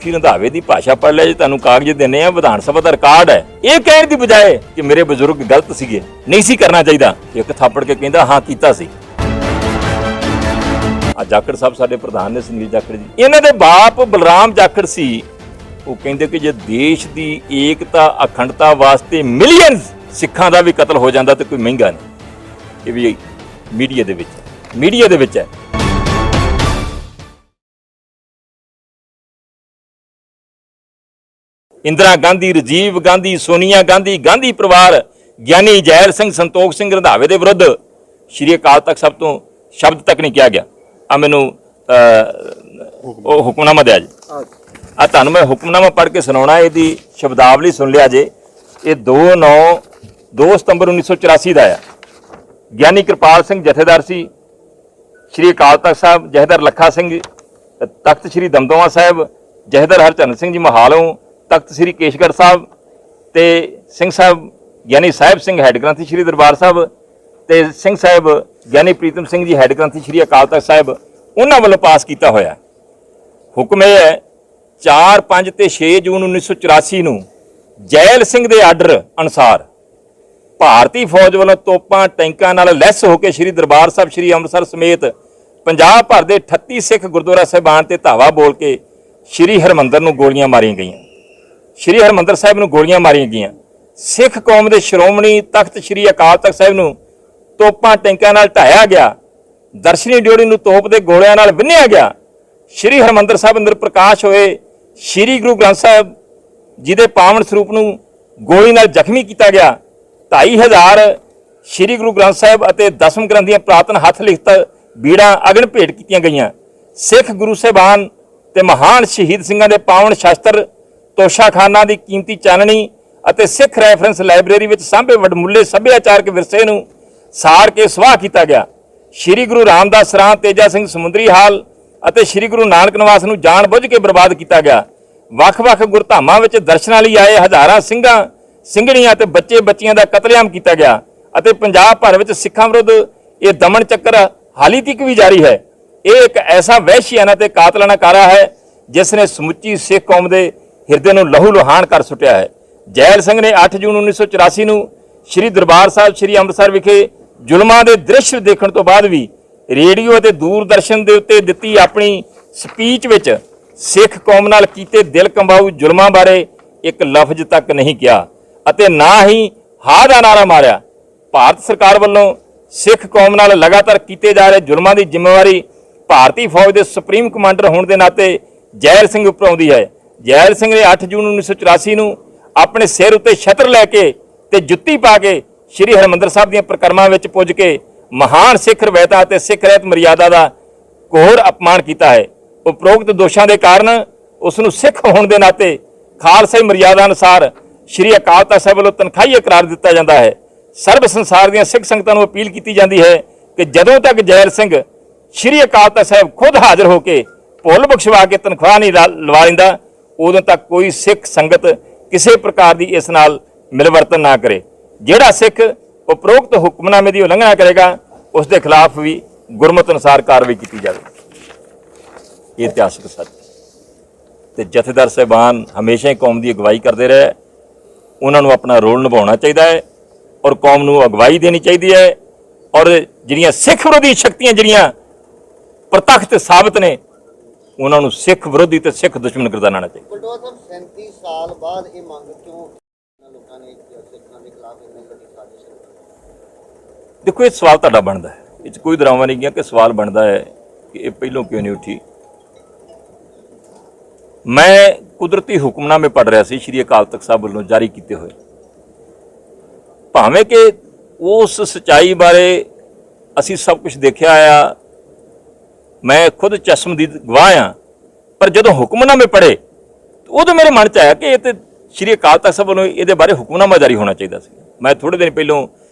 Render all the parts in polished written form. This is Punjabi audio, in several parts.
मुखी रंधावे की भाषा पढ़ लिया जी, तुहानूं कागज देने विधान सभा का रिकॉर्ड है। ये कहने की बजाय कि मेरे बजुर्ग गलत सीगे, नहीं सी करना चाहिए, एक थापड़ के कहंदा हाँ कीता सी। जाखड़ साहब साडे प्रधान ने सुनील जाखड़ जी, इन्हां दे बाप बलराम जाखड़ सी, वो कहंदे कि जे देश की एकता अखंडता वास्ते मिलियंस सिखां दा भी कतल हो जाता तो कोई महंगा नहीं। ये भी मीडिया दे विच है। इंदिरा गांधी, राजीव गांधी, सोनिया गांधी, गांधी परिवार, ज्ञानी जैल सिंह, संतोख सिंह रंधावे के विरुद्ध श्री अकाल तख्त साहब तो शब्द तक नहीं किया गया। आ मैनू हुक्मनामा दिया जी, आ तुहानूं मैं हुक्मनामा पढ़ के सुनाउणा, इहदी शब्दावली सुन लिया जे। ये 2 सितंबर 1984 का है। ज्ञानी कृपाल सिंह जथेदार सी, श्री अकाल तख्त साहब जथेदार लखा सिंह तख्त श्री दमदमा साहब, जथेदार हरचरण सिंह जी महालों तख्त श्री केशगढ़ साहब, ते सिंह साहब ज्ञानी साहिब सिंह हैड ग्रंथी श्री दरबार साहब, ते सिंह साहब ज्ञानी प्रीतम सिंह जी हैड ग्रंथी श्री अकाल तख्त साहब, उन्होंने वालों पास किया होया हुक्म। यह है 4, 5 ते 6 जून 1984 ਨੂੰ ਜੈਲ ਸਿੰਘ ਦੇ ਆਰਡਰ ਅਨੁਸਾਰ ਭਾਰਤੀ ਫੌਜ ਵੱਲੋਂ ਤੋਪਾਂ ਟੈਂਕਾਂ ਨਾਲ ਲੈਸ ਹੋ ਕੇ ਸ਼੍ਰੀ ਦਰਬਾਰ ਸਾਹਿਬ, ਸ਼੍ਰੀ ਅੰਮ੍ਰਿਤਸਰ ਸਮੇਤ ਪੰਜਾਬ ਭਰ ਦੇ 38 ਸਿੱਖ ਗੁਰਦੁਆਰਾ ਸਾਹਿਬਾਨ ਤੇ ਧਾਵਾ ਬੋਲ ਕੇ ਸ਼੍ਰੀ ਹਰਮੰਦਰ ਨੂੰ ਗੋਲੀਆਂ ਮਾਰੀਆਂ ਗਈਆਂ। ਸ਼੍ਰੀ ਹਰਮੰਦਰ ਸਾਹਿਬ ਨੂੰ ਗੋਲੀਆਂ ਮਾਰੀਆਂ ਗਈਆਂ। ਸਿੱਖ ਕੌਮ ਦੇ ਸ਼੍ਰੋਮਣੀ ਤਖਤ ਸ਼੍ਰੀ ਅਕਾਲ ਤਖਤ ਸਾਹਿਬ ਨੂੰ ਤੋਪਾਂ ਟੈਂਕਾਂ ਨਾਲ ਢਾਇਆ ਗਿਆ। ਦਰਸ਼ਨੀ ਡਿਓੜੀ ਨੂੰ ਤੋਪ ਦੇ ਗੋਲਿਆਂ ਨਾਲ ਵਿੰਨ੍ਹਿਆ ਗਿਆ। ਸ਼੍ਰੀ ਹਰਮੰਦਰ ਸਾਹਿਬ ਅੰਦਰ ਪ੍ਰਕਾਸ਼ ਹੋਏ ਸ਼੍ਰੀ ਗੁਰੂ ਗ੍ਰੰਥ ਸਾਹਿਬ जी दे पावन ਸਰੂਪ ਨੂੰ ਗੋਲੀ ਨਾਲ ਜ਼ਖਮੀ ਕੀਤਾ ਗਿਆ। 2500 ਸ਼੍ਰੀ ਗੁਰੂ ਗ੍ਰੰਥ ਸਾਹਿਬ ਅਤੇ ਦਸਮ ਗ੍ਰੰਥ ਦੀਆਂ ਪ੍ਰਾਤਨ ਹੱਥ ਲਿਖਤ ਬੀੜਾਂ ਅਗਨ ਭੇਟ ਕੀਤੀਆਂ ਗਈਆਂ। ਸਿੱਖ ਗੁਰੂ ਸਾਹਿਬਾਨ ਤੇ ਮਹਾਨ ਸ਼ਹੀਦ ਸਿੰਘਾਂ ਦੇ ਪਾਵਨ ਸ਼ਸਤਰ, ਤੋਸ਼ਾਖਾਨਾ ਦੀ ਕੀਮਤੀ ਚਾਨਣੀ ਅਤੇ ਸਿੱਖ ਰੈਫਰੈਂਸ ਲਾਇਬ੍ਰੇਰੀ ਵਿੱਚ ਸਾਂਭੇ ਵਡਮੁੱਲੇ ਸੱਭਿਆਚਾਰਕ ਵਿਰਸੇ ਨੂੰ ਸਾੜ ਕੇ ਸਵਾਹ ਕੀਤਾ ਗਿਆ। ਸ਼੍ਰੀ ਗੁਰੂ ਰਾਮਦਾਸ ਸਰਾਂ, ਤੇਜਾ ਸਿੰਘ ਸਮੁੰਦਰੀ ਹਾਲ ਅਤੇ ਸ਼੍ਰੀ ਗੁਰੂ ਨਾਨਕ ਨਿਵਾਸ ਨੂੰ ਜਾਣ ਬੁੱਝ ਕੇ ਬਰਬਾਦ ਕੀਤਾ ਗਿਆ। ਵੱਖ-ਵੱਖ ਗੁਰਧਾਮਾਂ ਵਿੱਚ ਦਰਸ਼ਨਾਂ ਲਈ ਆਏ ਹਜ਼ਾਰਾਂ ਸਿੰਘਾਂ, ਸਿੰਘਣੀਆਂ ਤੇ ਬੱਚੇ ਬੱਚੀਆਂ ਦਾ ਕਤਲੇਆਮ ਕੀਤਾ ਗਿਆ ਅਤੇ ਪੰਜਾਬ ਭਰ ਵਿੱਚ ਸਿੱਖਾਂ ਵਿਰੁੱਧ ਇਹ ਦਮਨ ਚੱਕਰ ਹਾਲੀ ਤੱਕ ਵੀ ਜਾਰੀ ਹੈ। ਇਹ ਇੱਕ ਐਸਾ ਵਹਿਸ਼ੀਆਨਾ ਤੇ ਕਾਤਲਾਨਾ ਕਾਰਾ ਹੈ ਜਿਸ ਨੇ ਸਮੁੱਚੀ ਸਿੱਖ ਕੌਮ ਦੇ ਹਿਰਦੇ ਨੂੰ ਲਹੂ ਲੁਹਾਨ ਕਰ ਸੁੱਟਿਆ ਹੈ। ਜੈਲ ਸਿੰਘ ਨੇ 8 ਜੂਨ 1984 ਨੂੰ ਸ਼੍ਰੀ ਦਰਬਾਰ ਸਾਹਿਬ, ਸ਼੍ਰੀ ਅੰਮ੍ਰਿਤਸਰ ਵਿਖੇ ਜ਼ੁਲਮਾਂ ਦੇ ਦ੍ਰਿਸ਼ ਦੇਖਣ ਤੋਂ ਬਾਅਦ ਵੀ ਰੇਡੀਓ ਅਤੇ ਦੂਰਦਰਸ਼ਨ ਦੇ ਉੱਤੇ ਦਿੱਤੀ ਆਪਣੀ ਸਪੀਚ ਵਿੱਚ ਸਿੱਖ ਕੌਮ ਨਾਲ ਕੀਤੇ ਦਿਲ ਕੰਬਾਊ ਜ਼ੁਲਮਾਂ ਬਾਰੇ ਇੱਕ ਲਫ਼ਜ਼ ਤੱਕ ਨਹੀਂ ਕਿਹਾ ਅਤੇ ਨਾ ਹੀ ਹਾਂ ਦਾ ਨਾਰਾ ਮਾਰਿਆ। ਭਾਰਤ ਸਰਕਾਰ ਵੱਲੋਂ ਸਿੱਖ ਕੌਮ ਨਾਲ ਲਗਾਤਾਰ ਕੀਤੇ ਜਾ ਰਹੇ ਜ਼ੁਲਮਾਂ ਦੀ ਜ਼ਿੰਮੇਵਾਰੀ ਭਾਰਤੀ ਫੌਜ ਦੇ ਸੁਪਰੀਮ ਕਮਾਂਡਰ ਹੋਣ ਦੇ ਨਾਤੇ ਜੈਲ ਸਿੰਘ ਉੱਪਰ ਆਉਂਦੀ ਹੈ। ਜੈਲ ਸਿੰਘ ਨੇ 8 ਜੂਨ 1984 ਨੂੰ ਆਪਣੇ ਸਿਰ ਉੱਤੇ ਛਤਰ ਲੈ ਕੇ ਤੇ ਜੁੱਤੀ ਪਾ ਕੇ ਸ਼੍ਰੀ ਹਰਿਮੰਦਰ ਸਾਹਿਬ ਦੀਆਂ ਪ੍ਰਕਰਮਾਂ ਵਿੱਚ ਪੁੱਜ ਕੇ ਮਹਾਨ ਸਿੱਖ ਰਵਾਇਤਾਂ ਅਤੇ ਸਿੱਖ ਰਹਿਤ ਮਰਿਆਦਾ ਦਾ ਘੋਰ ਅਪਮਾਨ ਕੀਤਾ ਹੈ। ਉਪਰੋਕਤ ਦੋਸ਼ਾਂ ਦੇ ਕਾਰਨ ਉਸ ਨੂੰ ਸਿੱਖ ਹੋਣ ਦੇ ਨਾਤੇ ਖਾਲਸਾਈ ਮਰਿਆਦਾ ਅਨੁਸਾਰ ਸ਼੍ਰੀ ਅਕਾਲ ਤਖ਼ਤ ਸਾਹਿਬ ਵੱਲੋਂ ਤਨਖਾਹੀਆ ਕਰਾਰ ਦਿੱਤਾ ਜਾਂਦਾ ਹੈ। ਸਰਬ ਸੰਸਾਰ ਦੀਆਂ ਸਿੱਖ ਸੰਗਤਾਂ ਨੂੰ ਅਪੀਲ ਕੀਤੀ ਜਾਂਦੀ ਹੈ ਕਿ ਜਦੋਂ ਤੱਕ ਜੈਲ ਸਿੰਘ ਸ਼੍ਰੀ ਅਕਾਲ ਤਖ਼ਤ ਸਾਹਿਬ ਖੁਦ ਹਾਜ਼ਰ ਹੋ ਕੇ ਭੁੱਲ ਬਖਸ਼ਵਾ ਕੇ ਤਨਖਾਹ ਨਹੀਂ ਲਵਾ ਲੈਂਦਾ, ਉਦੋਂ ਤੱਕ ਕੋਈ ਸਿੱਖ ਸੰਗਤ ਕਿਸੇ ਪ੍ਰਕਾਰ ਦੀ ਇਸ ਨਾਲ ਮਿਲਵਰਤਨ ਨਾ ਕਰੇ। ਜਿਹੜਾ ਸਿੱਖ ਉਪਰੋਕਤ ਹੁਕਮਨਾਮੇ ਦੀ ਉਲੰਘਣਾ ਕਰੇਗਾ ਉਸ ਦੇ ਖਿਲਾਫ ਵੀ ਗੁਰਮਤ ਅਨੁਸਾਰ ਕਾਰਵਾਈ ਕੀਤੀ ਜਾਵੇ। ਇਹ ਇਤਿਹਾਸਕ ਸੱਚ ਤੇ ਜਥੇਦਾਰ ਸਾਹਿਬਾਨ ਹਮੇਸ਼ਾ ਹੀ ਕੌਮ ਦੀ ਅਗਵਾਈ ਕਰਦੇ ਰਹੇ। ਉਹਨਾਂ ਨੂੰ ਆਪਣਾ ਰੋਲ ਨਿਭਾਉਣਾ ਚਾਹੀਦਾ ਹੈ ਔਰ ਕੌਮ ਨੂੰ ਅਗਵਾਈ ਦੇਣੀ ਚਾਹੀਦੀ ਹੈ ਔਰ ਜਿਹੜੀਆਂ ਸਿੱਖ ਵਿਰੋਧੀ ਸ਼ਕਤੀਆਂ ਜਿਹੜੀਆਂ ਪ੍ਰਤੱਖ ਤੇ ਸਾਬਤ ਨੇ ਉਹਨਾਂ ਨੂੰ ਸਿੱਖ ਵਿਰੋਧੀ ਤੇ ਸਿੱਖ ਦੁਸ਼ਮਣ ਗਰਦਾਨਣਾ ਚਾਹੀਦਾ। ਬਲਟੋਆ ਸਾਹਿਬ 37 ਸਾਲ ਬਾਅਦ ਇਹ ਮੰਗ ਕਿਉਂ ਲੋਕਾਂ ਨੇ ਸਿੱਖਾਂ ਦੇ ਖਿਲਾਫ ਇੰਨੀ ਵੱਡੀ ਸਾਜ਼ਿਸ਼ ਕੀਤੀ? ਦੇਖੋ, ਇਹ ਸਵਾਲ ਤੁਹਾਡਾ ਬਣਦਾ ਹੈ, ਇਹ 'ਚ ਕੋਈ ਦਰਾਵਾ ਨਹੀਂ ਗਿਆ ਕਿ ਸਵਾਲ ਬਣਦਾ ਹੈ ਕਿ ਇਹ ਪਹਿਲੋਂ ਕਿਉਂ ਨਹੀਂ ਉੱਠੀ। ਮੈਂ ਕੁਦਰਤੀ ਹੁਕਮਨਾਮੇ ਪੜ੍ਹ ਰਿਹਾ ਸੀ ਸ਼੍ਰੀ ਅਕਾਲ ਤਖ਼ਤ ਸਾਹਿਬ ਵੱਲੋਂ ਜਾਰੀ ਕੀਤੇ ਹੋਏ, ਭਾਵੇਂ ਕਿ ਉਸ ਸੱਚਾਈ ਬਾਰੇ ਅਸੀਂ ਸਭ ਕੁਝ ਦੇਖਿਆ ਆ, ਮੈਂ ਖੁਦ ਚਸ਼ਮਦੀਦ ਗਵਾਹ ਹਾਂ, ਪਰ ਜਦੋਂ ਹੁਕਮਨਾਮੇ ਪੜ੍ਹੇ ਉਦੋਂ ਮੇਰੇ ਮਨ 'ਚ ਆਇਆ ਕਿ ਇਹ ਤਾਂ ਸ਼੍ਰੀ ਅਕਾਲ ਤਖ਼ਤ ਸਾਹਿਬ ਵੱਲੋਂ ਇਹਦੇ ਬਾਰੇ ਹੁਕਮਨਾਮਾ ਜਾਰੀ ਹੋਣਾ ਚਾਹੀਦਾ ਸੀ। ਮੈਂ ਥੋੜ੍ਹੇ ਦਿਨ ਪਹਿਲੋਂ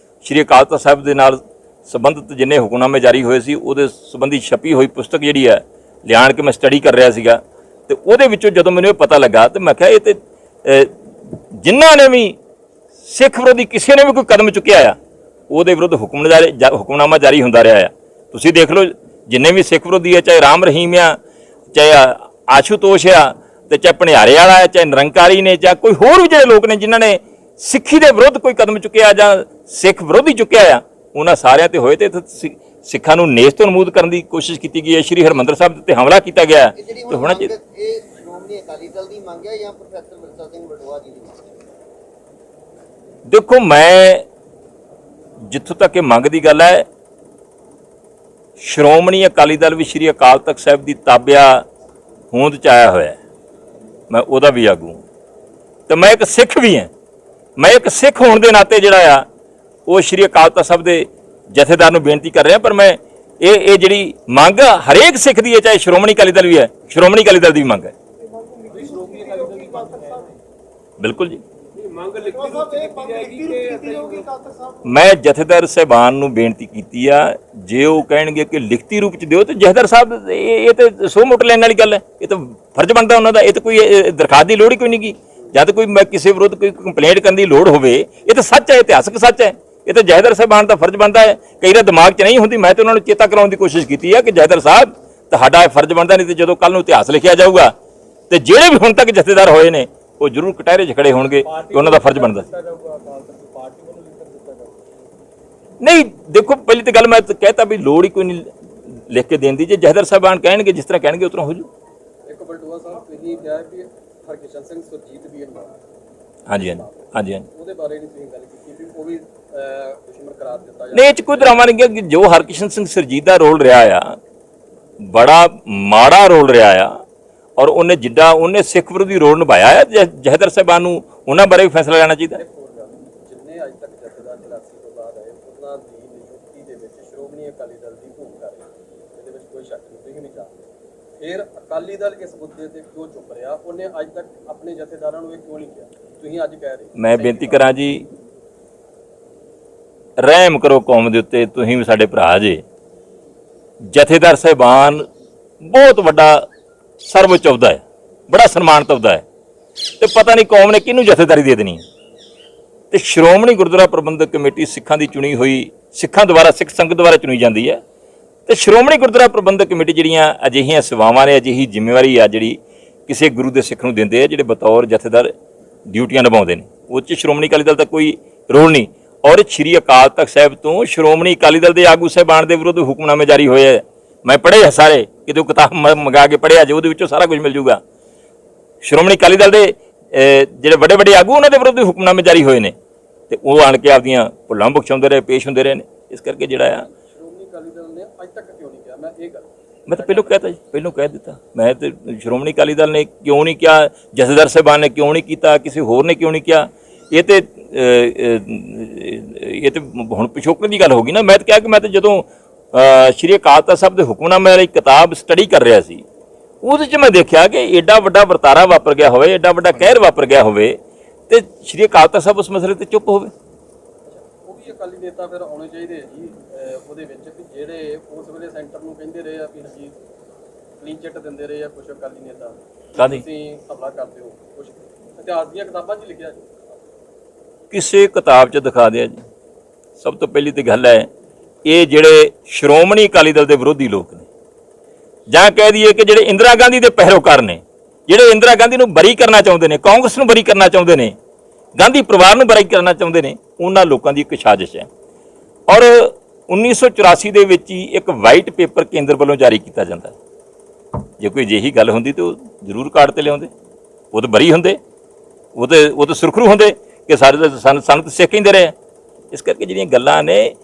ਸ਼੍ਰੀ ਅਕਾਲ ਤਖ਼ਤ ਸਾਹਿਬ ਦੇ ਨਾਲ ਸੰਬੰਧਿਤ ਜਿੰਨੇ ਹੁਕਮਨਾਮੇ ਜਾਰੀ ਹੋਏ ਸੀ ਉਹਦੇ ਸੰਬੰਧੀ ਛਪੀ ਹੋਈ ਪੁਸਤਕ ਜਿਹੜੀ ਹੈ ਲਿਆਣ ਕੇ ਮੈਂ ਸਟੱਡੀ ਕਰ ਰਿਹਾ ਸੀਗਾ ਤੇ ਉਹਦੇ ਵਿੱਚੋਂ ਜਦੋਂ ਮੈਨੂੰ ਇਹ ਪਤਾ ਲੱਗਾ ਤੇ ਮੈਂ ਕਿਹਾ ਇਹ ਤੇ ਜਿਨ੍ਹਾਂ ਨੇ ਵੀ ਸਿੱਖ ਵਿਰੋਧੀ ਕਿਸੇ ਨੇ ਵੀ ਕੋਈ ਕਦਮ ਚੁੱਕਿਆ ਆ ਉਹਦੇ ਵਿਰੁੱਧ ਹੁਕਮਨਾਮਾ ਜਾਰੀ ਹੁੰਦਾ ਰਿਹਾ ਆ। ਤੁਸੀਂ ਦੇਖ ਲਓ ਜਿੰਨੇ ਵੀ ਸਿੱਖ ਵਿਰੋਧੀ ਆ, ਚਾਹੇ ਰਾਮ ਰਹੀਮ ਆ, ਚਾਹੇ ਆਸ਼ੂਤੋਸ਼ ਆ, ਤੇ ਚਾਹੇ ਭਣਿਆਰੇ ਵਾਲਾ ਹੈ, ਚਾਹੇ ਨਿਰੰਕਾਰੀ ਨੇ, ਜਾਂ ਕੋਈ ਹੋਰ ਵੀ ਜਿਹੜੇ ਲੋਕ ਨੇ ਜਿਨ੍ਹਾਂ ਨੇ ਸਿੱਖੀ ਦੇ ਵਿਰੁੱਧ ਕੋਈ ਕਦਮ ਚੁੱਕਿਆ ਜਾਂ ਸਿੱਖ ਵਿਰੋਧੀ ਚੁੱਕਿਆ ਆ, ਉਹਨਾਂ ਸਾਰਿਆਂ ਤੇ ਹੋਏ। ਤੇ ਸਿੱਖਾਂ ਨੂੰ ਨੇਸ ਤੋਂ ਨਮੂਦ ਕਰਨ ਦੀ ਕੋਸ਼ਿਸ਼ ਕੀਤੀ ਗਈ ਹੈ। ਸ਼੍ਰੀ ਹਰਿਮੰਦਰ ਸਾਹਿਬ ਤੇ ਹਮਲਾ ਕੀਤਾ ਗਿਆ ਇਹ ਜਿਹੜੀ ਤੇ ਹੋਣਾ ਮੰਗ ਚਾਹੀਦਾ। ਇਹ ਸ਼੍ਰੋਮਣੀ ਅਕਾਲੀ ਦਲ ਦੀ ਮੰਗ ਹੈ ਜਾਂ ਪ੍ਰੋਫੈਸਰ ਵਿਰਸਾ ਸਿੰਘ ਵਡੋਆ ਜੀ ਦੀ ਮੰਗ ਹੈ? ਦੇਖੋ, ਮੈਂ ਜਿੱਥੋਂ ਤੱਕ ਇਹ ਮੰਗ ਦੀ ਗੱਲ ਹੈ, ਸ਼੍ਰੋਮਣੀ ਅਕਾਲੀ ਦਲ ਵੀ ਸ਼੍ਰੀ ਅਕਾਲ ਤਖਤ ਸਾਹਿਬ ਦੀ ਤਾਬਿਆ ਹੋਂਦ ਚ ਆਇਆ ਹੋਇਆ ਹੈ। ਮੈਂ ਉਹਦਾ ਵੀ ਆਗੂ ਤੇ ਮੈਂ ਇੱਕ ਸਿੱਖ ਵੀ ਹਾਂ। ਮੈਂ ਇੱਕ ਸਿੱਖ ਹੋਣ ਦੇ ਨਾਤੇ ਜਿਹੜਾ ਆ ਉਹ ਸ਼੍ਰੀ ਅਕਾਲ ਤਖਤ ਸਾਹਿਬ ਦੇ ਜਥੇਦਾਰ ਨੂੰ ਬੇਨਤੀ ਕਰ ਰਿਹਾ। ਪਰ ਮੈਂ ਇਹ ਜਿਹੜੀ ਮੰਗ ਹਰੇਕ ਸਿੱਖ ਦੀ ਹੈ, ਚਾਹੇ ਸ਼੍ਰੋਮਣੀ ਅਕਾਲੀ ਦਲ ਵੀ ਹੈ, ਸ਼੍ਰੋਮਣੀ ਅਕਾਲੀ ਦਲ ਦੀ ਵੀ ਮੰਗ ਹੈ। ਬਿਲਕੁਲ ਜੀ, ਮੈਂ ਜਥੇਦਾਰ ਸਾਹਿਬਾਨ ਨੂੰ ਬੇਨਤੀ ਕੀਤੀ ਆ, ਜੇ ਉਹ ਕਹਿਣਗੇ ਕਿ ਲਿਖਤੀ ਰੂਪ ਚ ਦਿਓ ਤੇ ਜਥੇਦਾਰ ਸਾਹਿਬ ਇਹ ਤੇ ਸੋ ਮੁੱਟ ਲੈਣ ਵਾਲੀ ਗੱਲ ਹੈ। ਇਹ ਤਾਂ ਫਰਜ਼ ਬਣਦਾ ਉਹਨਾਂ ਦਾ। ਇਹ ਤਾਂ ਕੋਈ ਦਰਖਾਸਤ ਦੀ ਲੋੜ ਹੀ ਕੋਈ ਨਹੀਂ ਗੀ। ਜਦ ਕੋਈ ਮੈਂ ਕਿਸੇ ਵਿਰੁੱਧ ਕੋਈ ਕੰਪਲੇਂਟ ਕਰਨ ਦੀ ਲੋੜ ਹੋਵੇ, ਇਹ ਤਾਂ ਸੱਚ ਹੈ, ਇਤਿਹਾਸਕ ਸੱਚ ਹੈ। ਇਹ ਤਾਂ ਜਥੇਦਾਰ ਸਾਹਿਬਾਨ ਦਾ ਫਰਜ਼ ਬਣਦਾ ਹੈ। ਕਈ ਵਾਰ ਦਿਮਾਗ 'ਚ ਨਹੀਂ ਹੁੰਦੀ। ਮੈਂ ਤਾਂ ਉਹਨਾਂ ਨੂੰ ਚੇਤਾ ਕਰਾਉਣ ਦੀ ਕੋਸ਼ਿਸ਼ ਕੀਤੀ ਹੈ ਕਿ ਜਥੇਦਾਰ ਸਾਹਿਬ ਤੁਹਾਡਾ ਇਹ ਫਰਜ਼ ਬਣਦਾ, ਨਹੀਂ ਤੇ ਜਦੋਂ ਕੱਲ ਨੂੰ ਇਤਿਹਾਸ ਲਿਖਿਆ ਜਾਊਗਾ ਤੇ ਜਿਹੜੇ ਵੀ ਹੁਣ ਤੱਕ ਜਥੇਦਾਰ ਹੋਏ ਨੇ ਉਹ ਜ਼ਰੂਰ ਕਟਹਿਰੇ 'ਚ ਖੜੇ ਹੋਣਗੇ ਕਿ ਉਹਨਾਂ ਦਾ ਫਰਜ਼ ਬਣਦਾ। ਨਹੀਂ, ਦੇਖੋ, ਪਹਿਲੀ ਤਾਂ ਗੱਲ ਮੈਂ ਕਹਿਤਾ ਵੀ ਲੋੜ ਹੀ ਕੋਈ ਨਹੀਂ ਲਿਖ ਕੇ ਦੇਣ ਦੀ। ਜੇ ਜਥੇਦਾਰ ਸਾਹਿਬਾਨ ਕਹਿਣਗੇ, ਜਿਸ ਤਰ੍ਹਾਂ ਕਹਿਣਗੇ ਉਸ ਤਰ੍ਹਾਂ ਹੋ ਜੂ। ਇੱਕ ਬਲਟੋਆ ਸਾਹਿਬ ਤੁਸੀਂ ਕਿਹਾ ਕਿ ਹਰਕਿਸ਼ਨ ਸਿੰਘ ਸੁਰਜੀਤ ਵੀ ਨਾਲ, ਹਾਂਜੀ ਹਾਂਜੀ ਹਾਂਜੀ ਹਾਂਜੀ, ਉਹਦੇ ਬਾਰੇ ਨਹੀਂ ਤੁਸੀਂ ਗੱਲ ਕੀਤੀ ਵੀ ਉਹ ਵੀ ਦੁਸ਼ਮਣ ਕਰਾਰ ਦਿੱਤਾ ਨਹੀਂ, ਇਹ 'ਚ ਕੋਈ ਡਰਾਮਾ ਨਹੀਂ ਕਿ ਜੋ ਹਰਕਿਸ਼ਨ ਸਿੰਘ ਸੁਰਜੀਤ ਦਾ ਰੋਲ ਰਿਹਾ ਆ, ਬੜਾ ਮਾੜਾ ਰੋਲ ਰਿਹਾ ਆ। ਔਰ ਉਹਨੇ ਜਿੱਦਾਂ ਉਹਨੇ ਸਿੱਖ ਵਿਰੋਧੀ ਰੋਲ ਨਿਭਾਇਆ ਹੈ, ਜਥੇਦਾਰ ਸਾਹਿਬਾਨ ਨੂੰ ਉਹਨਾਂ ਬਾਰੇ ਵੀ ਫੈਸਲਾ ਲੈਣਾ ਚਾਹੀਦਾ। ਜਿੰਨੇ ਅੱਜ ਤੱਕ ਜਥੇਦਾਰ 84 ਤੋਂ ਬਾਅਦ ਆਏ, ਉਹਨਾਂ ਦੀ ਨਿਯੁਕਤੀ ਦੇ ਵਿੱਚ ਸ਼੍ਰੋਮਣੀ ਅਕਾਲੀ ਦਲ ਦੀ ਭੂਮਿਕਾ ਰਹੀ, ਇਹਦੇ ਵਿੱਚ ਕੋਈ ਸ਼ੱਕ ਨਹੀਂ, ਤੁਸੀਂ ਨਹੀਂ ਜਾਣਦੇ। ਫਿਰ ਅਕਾਲੀ ਦਲ ਇਸ ਮੁੱਦੇ ਤੇ ਕਿਉਂ ਚੁੱਪ ਰਿਹਾ? ਉਹਨੇ ਅੱਜ ਤੱਕ ਆਪਣੇ ਜਥੇਦਾਰਾਂ ਨੂੰ ਇਹ ਕਿਉਂ ਨਹੀਂ ਕਿਹਾ? ਤੁਸੀਂ ਅੱਜ ਕਹਿ ਰਹੇ। ਮੈਂ ਬੇਨਤੀ ਕਰਾਂ ਜੀ, ਰਹਿਮ ਕਰੋ ਕੌਮ ਦੇ ਉੱਤੇ। ਤੁਸੀਂ ਵੀ ਸਾਡੇ ਭਰਾ ਜੇ। ਜਥੇਦਾਰ ਸਾਹਿਬਾਨ ਬਹੁਤ ਵੱਡਾ ਸਰਵਉੱਚ ਅਹੁਦਾ ਹੈ, ਬੜਾ ਸਨਮਾਨਿਤ ਅਹੁਦਾ ਹੈ, ਤੇ ਪਤਾ ਨਹੀਂ ਕੌਮ ਨੇ ਕਿਹਨੂੰ ਜਥੇਦਾਰੀ ਦੇ ਦੇਣੀ ਹੈ। ਤੇ ਸ਼੍ਰੋਮਣੀ ਗੁਰਦੁਆਰਾ ਪ੍ਰਬੰਧਕ ਕਮੇਟੀ ਸਿੱਖਾਂ ਦੀ ਚੁਣੀ ਹੋਈ, ਸਿੱਖਾਂ ਦੁਆਰਾ, ਸਿੱਖ ਸੰਗਤ ਦੁਆਰਾ ਚੁਣੀ ਜਾਂਦੀ ਹੈ। ਤੇ ਸ਼੍ਰੋਮਣੀ ਗੁਰਦੁਆਰਾ ਪ੍ਰਬੰਧਕ ਕਮੇਟੀ ਜਿਹੜੀਆਂ ਅਜਿਹੀਆਂ ਸੇਵਾਵਾਂ ਨੇ, ਅਜਿਹੀ ਜ਼ਿੰਮੇਵਾਰੀ ਆ ਜਿਹੜੀ ਕਿਸੇ ਗੁਰੂ ਦੇ ਸਿੱਖ ਨੂੰ ਦਿੰਦੇ ਆ, ਜਿਹੜੇ ਬਤੌਰ ਜਥੇਦਾਰ ਡਿਊਟੀਆਂ ਨਿਭਾਉਂਦੇ ਨੇ, ਉਹ 'ਚ ਸ਼੍ਰੋਮਣੀ ਅਕਾਲੀ ਦਲ ਦਾ ਕੋਈ ਰੋਲ ਨਹੀਂ। ਔਰ ਸ਼੍ਰੀ ਅਕਾਲ ਤਖਤ ਸਾਹਿਬ ਤੋਂ ਸ਼੍ਰੋਮਣੀ ਅਕਾਲੀ ਦਲ ਦੇ ਆਗੂ ਸਾਹਿਬਾਨ ਦੇ ਵਿਰੁੱਧ ਹੁਕਮਨਾਮੇ ਜਾਰੀ ਹੋਏ ਆ। ਮੈਂ ਪੜ੍ਹੇ ਸਾਰੇ, ਕਿਤੇ ਕਿਤਾਬ ਮੰਗਾ ਕੇ ਪੜ੍ਹਿਆ ਜੇ, ਉਹਦੇ ਵਿੱਚੋਂ ਸਾਰਾ ਕੁਝ ਮਿਲ ਜੂਗਾ। ਸ਼੍ਰੋਮਣੀ ਅਕਾਲੀ ਦਲ ਦੇ ਜਿਹੜੇ ਵੱਡੇ ਵੱਡੇ ਆਗੂ, ਉਹਨਾਂ ਦੇ ਵਿਰੁੱਧ ਹੁਕਮਨਾਮੇ ਜਾਰੀ ਹੋਏ ਨੇ, ਤੇ ਉਹ ਆਣ ਕੇ ਆਪਦੀਆਂ ਭੁੱਲਾਂ ਬਖਸ਼ਾਉਂਦੇ ਰਹੇ, ਪੇਸ਼ ਹੁੰਦੇ ਰਹੇ ਨੇ। ਇਸ ਕਰਕੇ ਜਿਹੜਾ ਆ, ਸ਼੍ਰੋਮਣੀ ਅਕਾਲੀ ਦਲ ਨੇ ਅੱਜ ਤੱਕ ਕਿਉਂ ਨਹੀਂ ਕਿਹਾ? ਮੈਂ ਇਹ ਗੱਲ ਮੈਂ ਤਾਂ ਪਹਿਲਾਂ ਕਹਿਤਾ ਜੀ, ਪਹਿਲਾਂ ਕਹਿ ਦਿੱਤਾ। ਮੈਂ ਤੇ ਸ਼੍ਰੋਮਣੀ ਅਕਾਲੀ ਦਲ ਨੇ ਕਿਉਂ ਨਹੀਂ ਕਿਹਾ, ਜਥੇਦਾਰ ਸਾਹਿਬਾਨ ਨੇ ਕਿਉਂ ਨਹੀਂ ਕੀਤਾ, ਕਿਸੇ ਹੋਰ ਨੇ ਕਿਉਂ ਨਹੀਂ ਕਿਹਾ, ਇਹ ਤੇ ਹੁਣ ਪਿਛੋਕੜ ਦੀ ਗੱਲ ਹੋ ਗਈ ਨਾ। ਮੈਂ ਤਾਂ ਕਿਹਾ ਕਿ ਮੈਂ ਤਾਂ ਜਦੋਂ ਸ਼੍ਰੀ ਅਕਾਲ ਤਖਤ ਸਾਹਿਬ ਦੇ ਹੁਕਮਨਾਮੇ ਵਾਲੀ ਕਿਤਾਬ ਸਟੱਡੀ ਕਰ ਰਿਹਾ ਸੀ, ਉਹਦੇ 'ਚ ਮੈਂ ਦੇਖਿਆ ਕਿ ਏਡਾ ਵੱਡਾ ਵਰਤਾਰਾ ਵਾਪਰ ਗਿਆ ਹੋਵੇ, ਏਡਾ ਵੱਡਾ ਕਹਿਰ ਵਾਪਰ ਗਿਆ ਹੋਵੇ, ਤੇ ਸ਼੍ਰੀ ਅਕਾਲ ਤਖਤ ਸਾਹਿਬ ਉਸ ਮਸਲੇ ਤੇ ਚੁੱਪ ਹੋਵੇ। ਉਹ ਵੀ ਅਕਾਲੀ ਨੇਤਾ ਫਿਰ ਆਉਣੇ ਚਾਹੀਦੇ ਹੈ ਜੀ ਉਹਦੇ ਵਿੱਚ, ਕਿ ਜਿਹੜੇ ਉਸ ਵੇਲੇ ਸੈਂਟਰ ਨੂੰ ਕਹਿੰਦੇ ਰਹੇ ਆ ਵੀ ਅਸੀਂ ਕਲੀਨ ਚਿੱਟ ਦਿੰਦੇ ਰਹੇ ਆ ਕੁਝ ਅਕਾਲੀ ਨੇਤਾ, ਕਾਹਦੀ? ਤੁਸੀਂ ਹਮਲਾ ਕਰਦੇ ਹੋ, ਕੁਝ ਇਤਿਹਾਸ ਦੀਆਂ ਕਿਤਾਬਾਂ 'ਚ ਲਿਖਿਆ ਜੀ। ਕਿਸੇ ਕਿਤਾਬ 'ਚ ਦਿਖਾ ਦਿਆ ਜੀ। ਸਭ ਤੋਂ ਪਹਿਲੀ ਤੇ ਗੱਲ ਹੈ, ਇਹ ਜਿਹੜੇ ਸ਼੍ਰੋਮਣੀ ਅਕਾਲੀ ਦਲ ਦੇ ਵਿਰੋਧੀ ਲੋਕ ਨੇ, ਜਾਂ ਕਹਿ ਦਈਏ ਕਿ ਜਿਹੜੇ ਇੰਦਰਾ ਗਾਂਧੀ ਦੇ ਪਹਿਰੋਕਾਰ ਨੇ, ਜਿਹੜੇ ਇੰਦਰਾ ਗਾਂਧੀ ਨੂੰ ਬਰੀ ਕਰਨਾ ਚਾਹੁੰਦੇ ਨੇ, ਕਾਂਗਰਸ ਨੂੰ ਬਰੀ ਕਰਨਾ ਚਾਹੁੰਦੇ ਨੇ, ਗਾਂਧੀ ਪਰਿਵਾਰ ਨੂੰ ਬਰੀ ਕਰਨਾ ਚਾਹੁੰਦੇ ਨੇ, ਉਹਨਾਂ ਲੋਕਾਂ ਦੀ ਇੱਕ ਸਾਜ਼ਿਸ਼ ਹੈ। ਔਰ 1984 ਦੇ ਵਿੱਚ ਹੀ ਇੱਕ ਵਾਈਟ ਪੇਪਰ ਕੇਂਦਰ ਵੱਲੋਂ ਜਾਰੀ ਕੀਤਾ ਜਾਂਦਾ। ਜੇ ਕੋਈ ਅਜਿਹੀ ਗੱਲ ਹੁੰਦੀ ਤਾਂ ਉਹ ਜ਼ਰੂਰ ਕਾਰਡ ਤੇ ਲਿਆਉਂਦੇ, ਉਹ ਤਾਂ ਬਰੀ ਹੁੰਦੇ, ਉਹ ਤਾਂ ਸੁਰਖਰੂ ਹੁੰਦੇ ਕਿ ਸਾਰੇ ਸਾਨੂੰ ਤਾਂ ਸਿੱਖ ਕਹਿੰਦੇ ਰਹੇ। ਇਸ ਕਰਕੇ ਜਿਹੜੀਆਂ ਗੱਲਾਂ ਨੇ,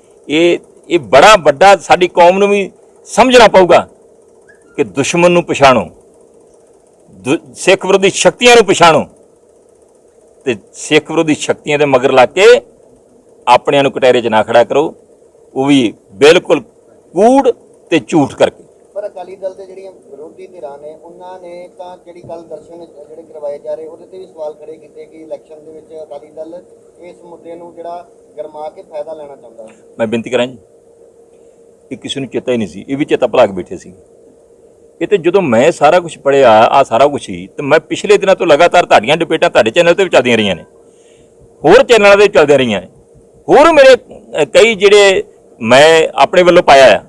ਇਹ ਬੜਾ ਵੱਡਾ ਸਾਡੀ ਕੌਮ ਨੂੰ ਵੀ ਸਮਝਣਾ ਪਊਗਾ ਕਿ ਦੁਸ਼ਮਣ ਨੂੰ ਪਛਾਣੋ, ਸਿੱਖ ਵਿਰੋਧੀ ਸ਼ਕਤੀਆਂ ਨੂੰ ਪਛਾਣੋ, ਤੇ ਸਿੱਖ ਵਿਰੋਧੀ ਸ਼ਕਤੀਆਂ ਦੇ ਮਗਰ ਲੱਗ ਕੇ ਆਪਣਿਆਂ ਨੂੰ ਕਟਹਿਰੇ 'ਚ ਨਾ ਖੜਾ ਕਰੋ, ਉਹ ਵੀ ਬਿਲਕੁਲ ਕੂੜ ਤੇ ਝੂਠ ਕਰਕੇ। ਪਰ ਅਕਾਲੀ ਦਲ ਦੇ ਜਿਹੜੀਆਂ ਵਿਰੋਧੀ ਧਿਰਾਂ ਨੇ, ਉਹਨਾਂ ਨੇ ਤਾਂ ਜਿਹੜੀ ਕੱਲ ਦਰਸ਼ਨ ਜਿਹੜੇ ਕਰਵਾਏ ਜਾ ਰਹੇ, ਉਹਦੇ ਤੇ ਵੀ ਸਵਾਲ ਖੜੇ ਕੀਤੇ ਕਿ ਇਲੈਕਸ਼ਨ ਦੇ ਵਿੱਚ ਅਕਾਲੀ ਦਲ ਇਸ ਮੁੱਦੇ ਨੂੰ ਜਿਹੜਾ ਗਰਮਾ ਕੇ ਫਾਇਦਾ ਲੈਣਾ ਚਾਹੁੰਦਾ। ਮੈਂ ਬੇਨਤੀ ਕਰਾਂ ਜੀ, ਇਹ ਕਿਸੇ ਨੂੰ ਚੇਤਾ ਹੀ ਨਹੀਂ ਸੀ, ਇਹ ਵੀ ਚੇਤਾ ਭੁਲਾ ਕੇ ਬੈਠੇ ਸੀ। ਇਹ ਤੇ ਜਦੋਂ ਮੈਂ ਸਾਰਾ ਕੁਝ ਪੜ੍ਹਿਆ, ਆ ਸਾਰਾ ਕੁਝ ਹੀ, ਤੇ ਮੈਂ ਪਿਛਲੇ ਦਿਨਾਂ ਤੋਂ ਲਗਾਤਾਰ ਤੁਹਾਡੀਆਂ ਡਿਬੇਟਾਂ ਤੁਹਾਡੇ ਚੈਨਲ ਤੇ ਵੀ ਚੱਲਦੀਆਂ ਰਹੀਆਂ ਨੇ, ਹੋਰ ਚੈਨਲਾਂ ਤੇ ਚੱਲਦੀਆਂ ਰਹੀਆਂ ਨੇ, ਹੋਰ ਮੇਰੇ ਕਈ ਜਿਹੜੇ ਮੈਂ ਆਪਣੇ ਵੱਲੋਂ ਪਾਇਆ ਆ,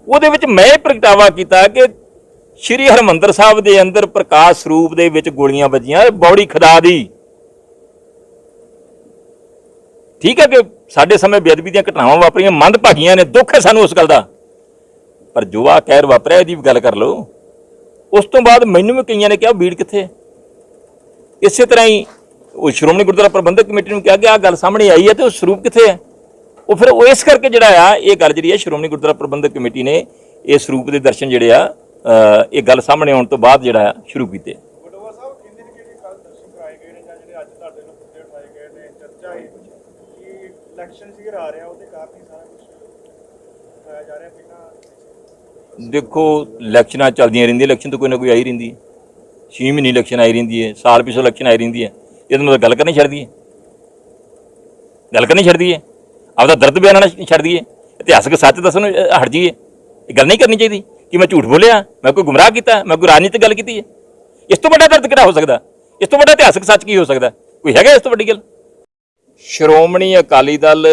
ਉਹਦੇ ਵਿੱਚ ਮੈਂ ਪ੍ਰਗਟਾਵਾ ਕੀਤਾ ਕਿ ਸ਼੍ਰੀ ਹਰਿਮੰਦਰ ਸਾਹਿਬ ਦੇ ਅੰਦਰ ਪ੍ਰਕਾਸ਼ ਸਰੂਪ ਦੇ ਵਿੱਚ ਗੋਲੀਆਂ ਵੱਜੀਆਂ, ਬੌੜੀ ਖੁਦਾ ਦੀ। ਠੀਕ ਹੈ ਕਿ ਸਾਡੇ ਸਮੇਂ ਬੇਅਦਬੀ ਦੀਆਂ ਘਟਨਾਵਾਂ ਵਾਪਰੀਆਂ, ਮੰਦਭਾਗੀਆਂ ਨੇ, ਦੁੱਖ ਹੈ ਸਾਨੂੰ ਉਸ ਗੱਲ ਦਾ, ਪਰ ਜੋ ਆ ਕਹਿਰ ਵਾਪਰਿਆ ਇਹਦੀ ਵੀ ਗੱਲ ਕਰ ਲਓ। ਉਸ ਤੋਂ ਬਾਅਦ ਮੈਨੂੰ ਵੀ ਕਈਆਂ ਨੇ ਕਿਹਾ ਬੀੜ ਕਿੱਥੇ ਹੈ। ਇਸੇ ਤਰ੍ਹਾਂ ਹੀ ਉਹ ਸ਼੍ਰੋਮਣੀ ਗੁਰਦੁਆਰਾ ਪ੍ਰਬੰਧਕ ਕਮੇਟੀ ਨੂੰ ਕਿਹਾ ਕਿ ਆਹ ਗੱਲ ਸਾਹਮਣੇ ਆਈ ਹੈ ਤੇ ਉਹ ਸਰੂਪ ਕਿੱਥੇ ਹੈ। ਉਹ ਫਿਰ ਉਹ ਇਸ ਕਰਕੇ ਜਿਹੜਾ ਆ ਇਹ ਗੱਲ ਜਿਹੜੀ ਹੈ ਸ਼੍ਰੋਮਣੀ ਗੁਰਦੁਆਰਾ ਪ੍ਰਬੰਧਕ ਕਮੇਟੀ ਨੇ ਇਹ ਸਰੂਪ ਦੇ ਦਰਸ਼ਨ ਜਿਹੜੇ ਆ ਇਹ ਗੱਲ ਸਾਹਮਣੇ ਆਉਣ ਤੋਂ ਬਾਅਦ ਜਿਹੜਾ ਆ ਸ਼ੁਰੂ ਕੀਤੇ। ਵਡੋਵਾ ਸਾਹਿਬ ਕਹਿੰਦੇ ਨੇ ਕਿ ਕੱਲ ਦਰਸ਼ਨ ਕਰਾਏ ਗਏ ਨੇ ਜਾਂ ਜਿਹੜੇ ਅੱਜ ਤੁਹਾਡੇ ਨੂੰ ਮੁੱਦੇ ਉਠਾਏ ਗਏ ਨੇ, ਚਰਚਾ ਹੈ ਕਿ ਇਲੈਕਸ਼ਨ ਸੀਜ਼ਨ ਆ ਰਿਹਾ, ਉਹਦੇ ਕਾਰਨ ਹੀ ਸਾਰਾ ਕੁਝ ਉਠਾਇਆ ਜਾ ਰਿਹਾ। ਪਹਿਲਾਂ ਦੇਖੋ ਇਲੈਕਸ਼ਨਾਂ ਚੱਲਦੀਆਂ ਰਹਿੰਦੀਆਂ, ਇਲੈਕਸ਼ਨ ਤਾਂ ਕੋਈ ਨਾ ਕੋਈ ਆਈ ਰਹਿੰਦੀ ਹੈ, 6 ਮਹੀਨੇ ਇਲੈਕਸ਼ਨ ਆਈ ਰਹਿੰਦੀ ਹੈ, ਸਾਲ ਪਿੱਛੋਂ ਇਲੈਕਸ਼ਨ ਆਈ ਰਹਿੰਦੀ ਹੈ। ਇਹਦਾ ਮਤਲਬ ਗੱਲ ਕਰਨੀ ਛੱਡ ਦਈਏ, ਗੱਲ ਕਰਨੀ ਛੱਡ ਦਈਏ, ਆਪਦਾ ਦਰਦ ਬਿਆਨਣਾ ਛੱਡ ਦਈਏ, ਇਤਿਹਾਸਕ ਸੱਚ ਦੱਸਣ ਨੂੰ ਹਟ ਜਾਈਏ। ਇਹ ਗੱਲ ਨਹੀਂ ਕਰਨੀ ਚਾਹੀਦੀ ਕਿ ਮੈਂ ਝੂਠ ਬੋਲਿਆ, ਮੈਂ ਕੋਈ ਗੁੰਮਰਾਹ ਕੀਤਾ, ਮੈਂ ਕੋਈ ਰਾਜਨੀਤਿਕ ਗੱਲ ਕੀਤੀ ਹੈ। ਇਸ ਤੋਂ ਵੱਡਾ ਦਰਦ ਕਿਹੜਾ ਹੋ ਸਕਦਾ, ਇਸ ਤੋਂ ਵੱਡਾ ਇਤਿਹਾਸਕ ਸੱਚ ਕੀ ਹੋ ਸਕਦਾ, ਕੋਈ ਹੈਗਾ ਇਸ ਤੋਂ ਵੱਡੀ ਗੱਲ। ਸ਼੍ਰੋਮਣੀ ਅਕਾਲੀ ਦਲ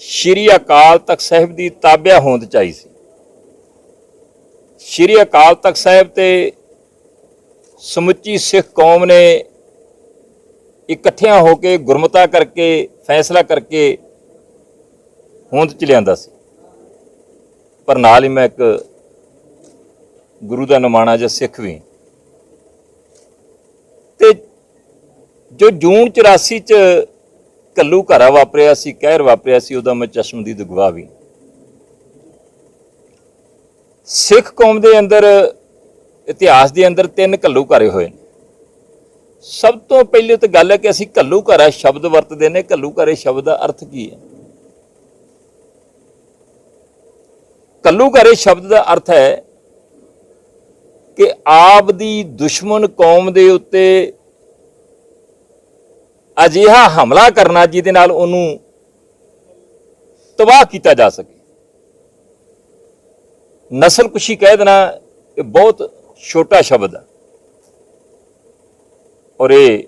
ਸ਼੍ਰੀ ਅਕਾਲ ਤਖਤ ਸਾਹਿਬ ਦੀ ਤਾਬਿਆ ਹੋਂਦ ਚ ਆਈ ਸੀ। ਸ਼੍ਰੀ ਅਕਾਲ ਤਖਤ ਸਾਹਿਬ ਤੇ ਸਮੁੱਚੀ ਸਿੱਖ ਕੌਮ ਨੇ ਇਕੱਠਿਆਂ ਹੋ ਕੇ ਗੁਰਮਤਾ ਕਰਕੇ ਫੈਸਲਾ ਕਰਕੇ ਹੋਂਦ ਚ ਲਿਆਂਦਾ ਸੀ। ਪਰ ਨਾਲ ਹੀ ਮੈਂ ਇੱਕ ਗੁਰੂ ਦਾ ਨਿਮਾਣਾ ਜਿਹਾ ਸਿੱਖ ਵੀ, ਤੇ ਜੋ ਜੂਨ 84 ਚ ਘੱਲੂ ਘਾਰਾ ਵਾਪਰਿਆ ਸੀ, ਕਹਿਰ ਵਾਪਰਿਆ ਸੀ, ਉਹਦਾ ਮੈਂ ਚਸ਼ਮਦੀਦ ਗਵਾਹ ਵੀ। ਸਿੱਖ ਕੌਮ ਦੇ ਅੰਦਰ ਇਤਿਹਾਸ ਦੇ ਅੰਦਰ 3 ਘੱਲੂ ਘਾਰੇ ਹੋਏ ਨੇ। ਸਭ ਤੋਂ ਪਹਿਲੇ ਤਾਂ ਗੱਲ ਹੈ ਕਿ ਅਸੀਂ ਘੱਲੂ ਘਾਰਾ ਸ਼ਬਦ ਵਰਤਦੇ ਨੇ। ਘੱਲੂ ਘਾਰੇ ਸ਼ਬਦ ਦਾ ਅਰਥ ਕੀ ਹੈ? ਘੱਲੂ ਘਾਰੇ ਸ਼ਬਦ ਦਾ ਅਰਥ ਹੈ ਕਿ ਆਪ ਦੀ ਦੁਸ਼ਮਣ ਕੌਮ ਦੇ ਉੱਤੇ ਅਜਿਹਾ ਹਮਲਾ ਕਰਨਾ ਜਿਹਦੇ ਨਾਲ ਉਹਨੂੰ ਤਬਾਹ ਕੀਤਾ ਜਾ ਸਕੇ। ਨਸਲਕੁਸ਼ੀ ਕਹਿ ਦੇਣਾ ਇਹ ਬਹੁਤ ਛੋਟਾ ਸ਼ਬਦ ਹੈ, ਔਰ ਇਹ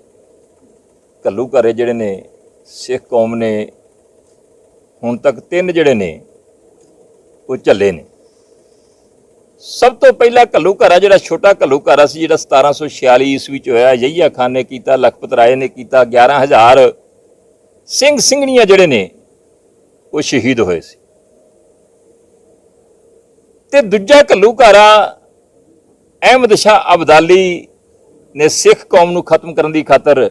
ਘੱਲੂ ਘਾਰੇ ਜਿਹੜੇ ਨੇ ਸਿੱਖ ਕੌਮ ਨੇ ਹੁਣ ਤੱਕ 3 ਜਿਹੜੇ ਨੇ ਉਹ ਝੱਲੇ ਨੇ। ਸਭ ਤੋਂ ਪਹਿਲਾ ਘੱਲੂ ਘਾਰਾ ਜਿਹੜਾ ਛੋਟਾ ਘੱਲੂ ਘਾਰਾ ਸੀ, ਜਿਹੜਾ 1746 ਈਸਵੀ ਚ ਹੋਇਆ, ਯਹੀਆ ਖਾਨ ਨੇ ਕੀਤਾ, ਲਖਪਤ ਰਾਏ ਨੇ ਕੀਤਾ, 11,000 ਸਿੰਘ ਸਿੰਘਣੀਆਂ ਜਿਹੜੇ ਨੇ ਉਹ ਸ਼ਹੀਦ ਹੋਏ ਸੀ। ਤੇ ਦੂਜਾ ਘੱਲੂ ਘਾਰਾ ਅਹਿਮਦ ਸ਼ਾਹ ਅਬਦਾਲੀ ਨੇ ਸਿੱਖ ਕੌਮ ਨੂੰ ਖਤਮ ਕਰਨ ਦੀ ਖਾਤਰ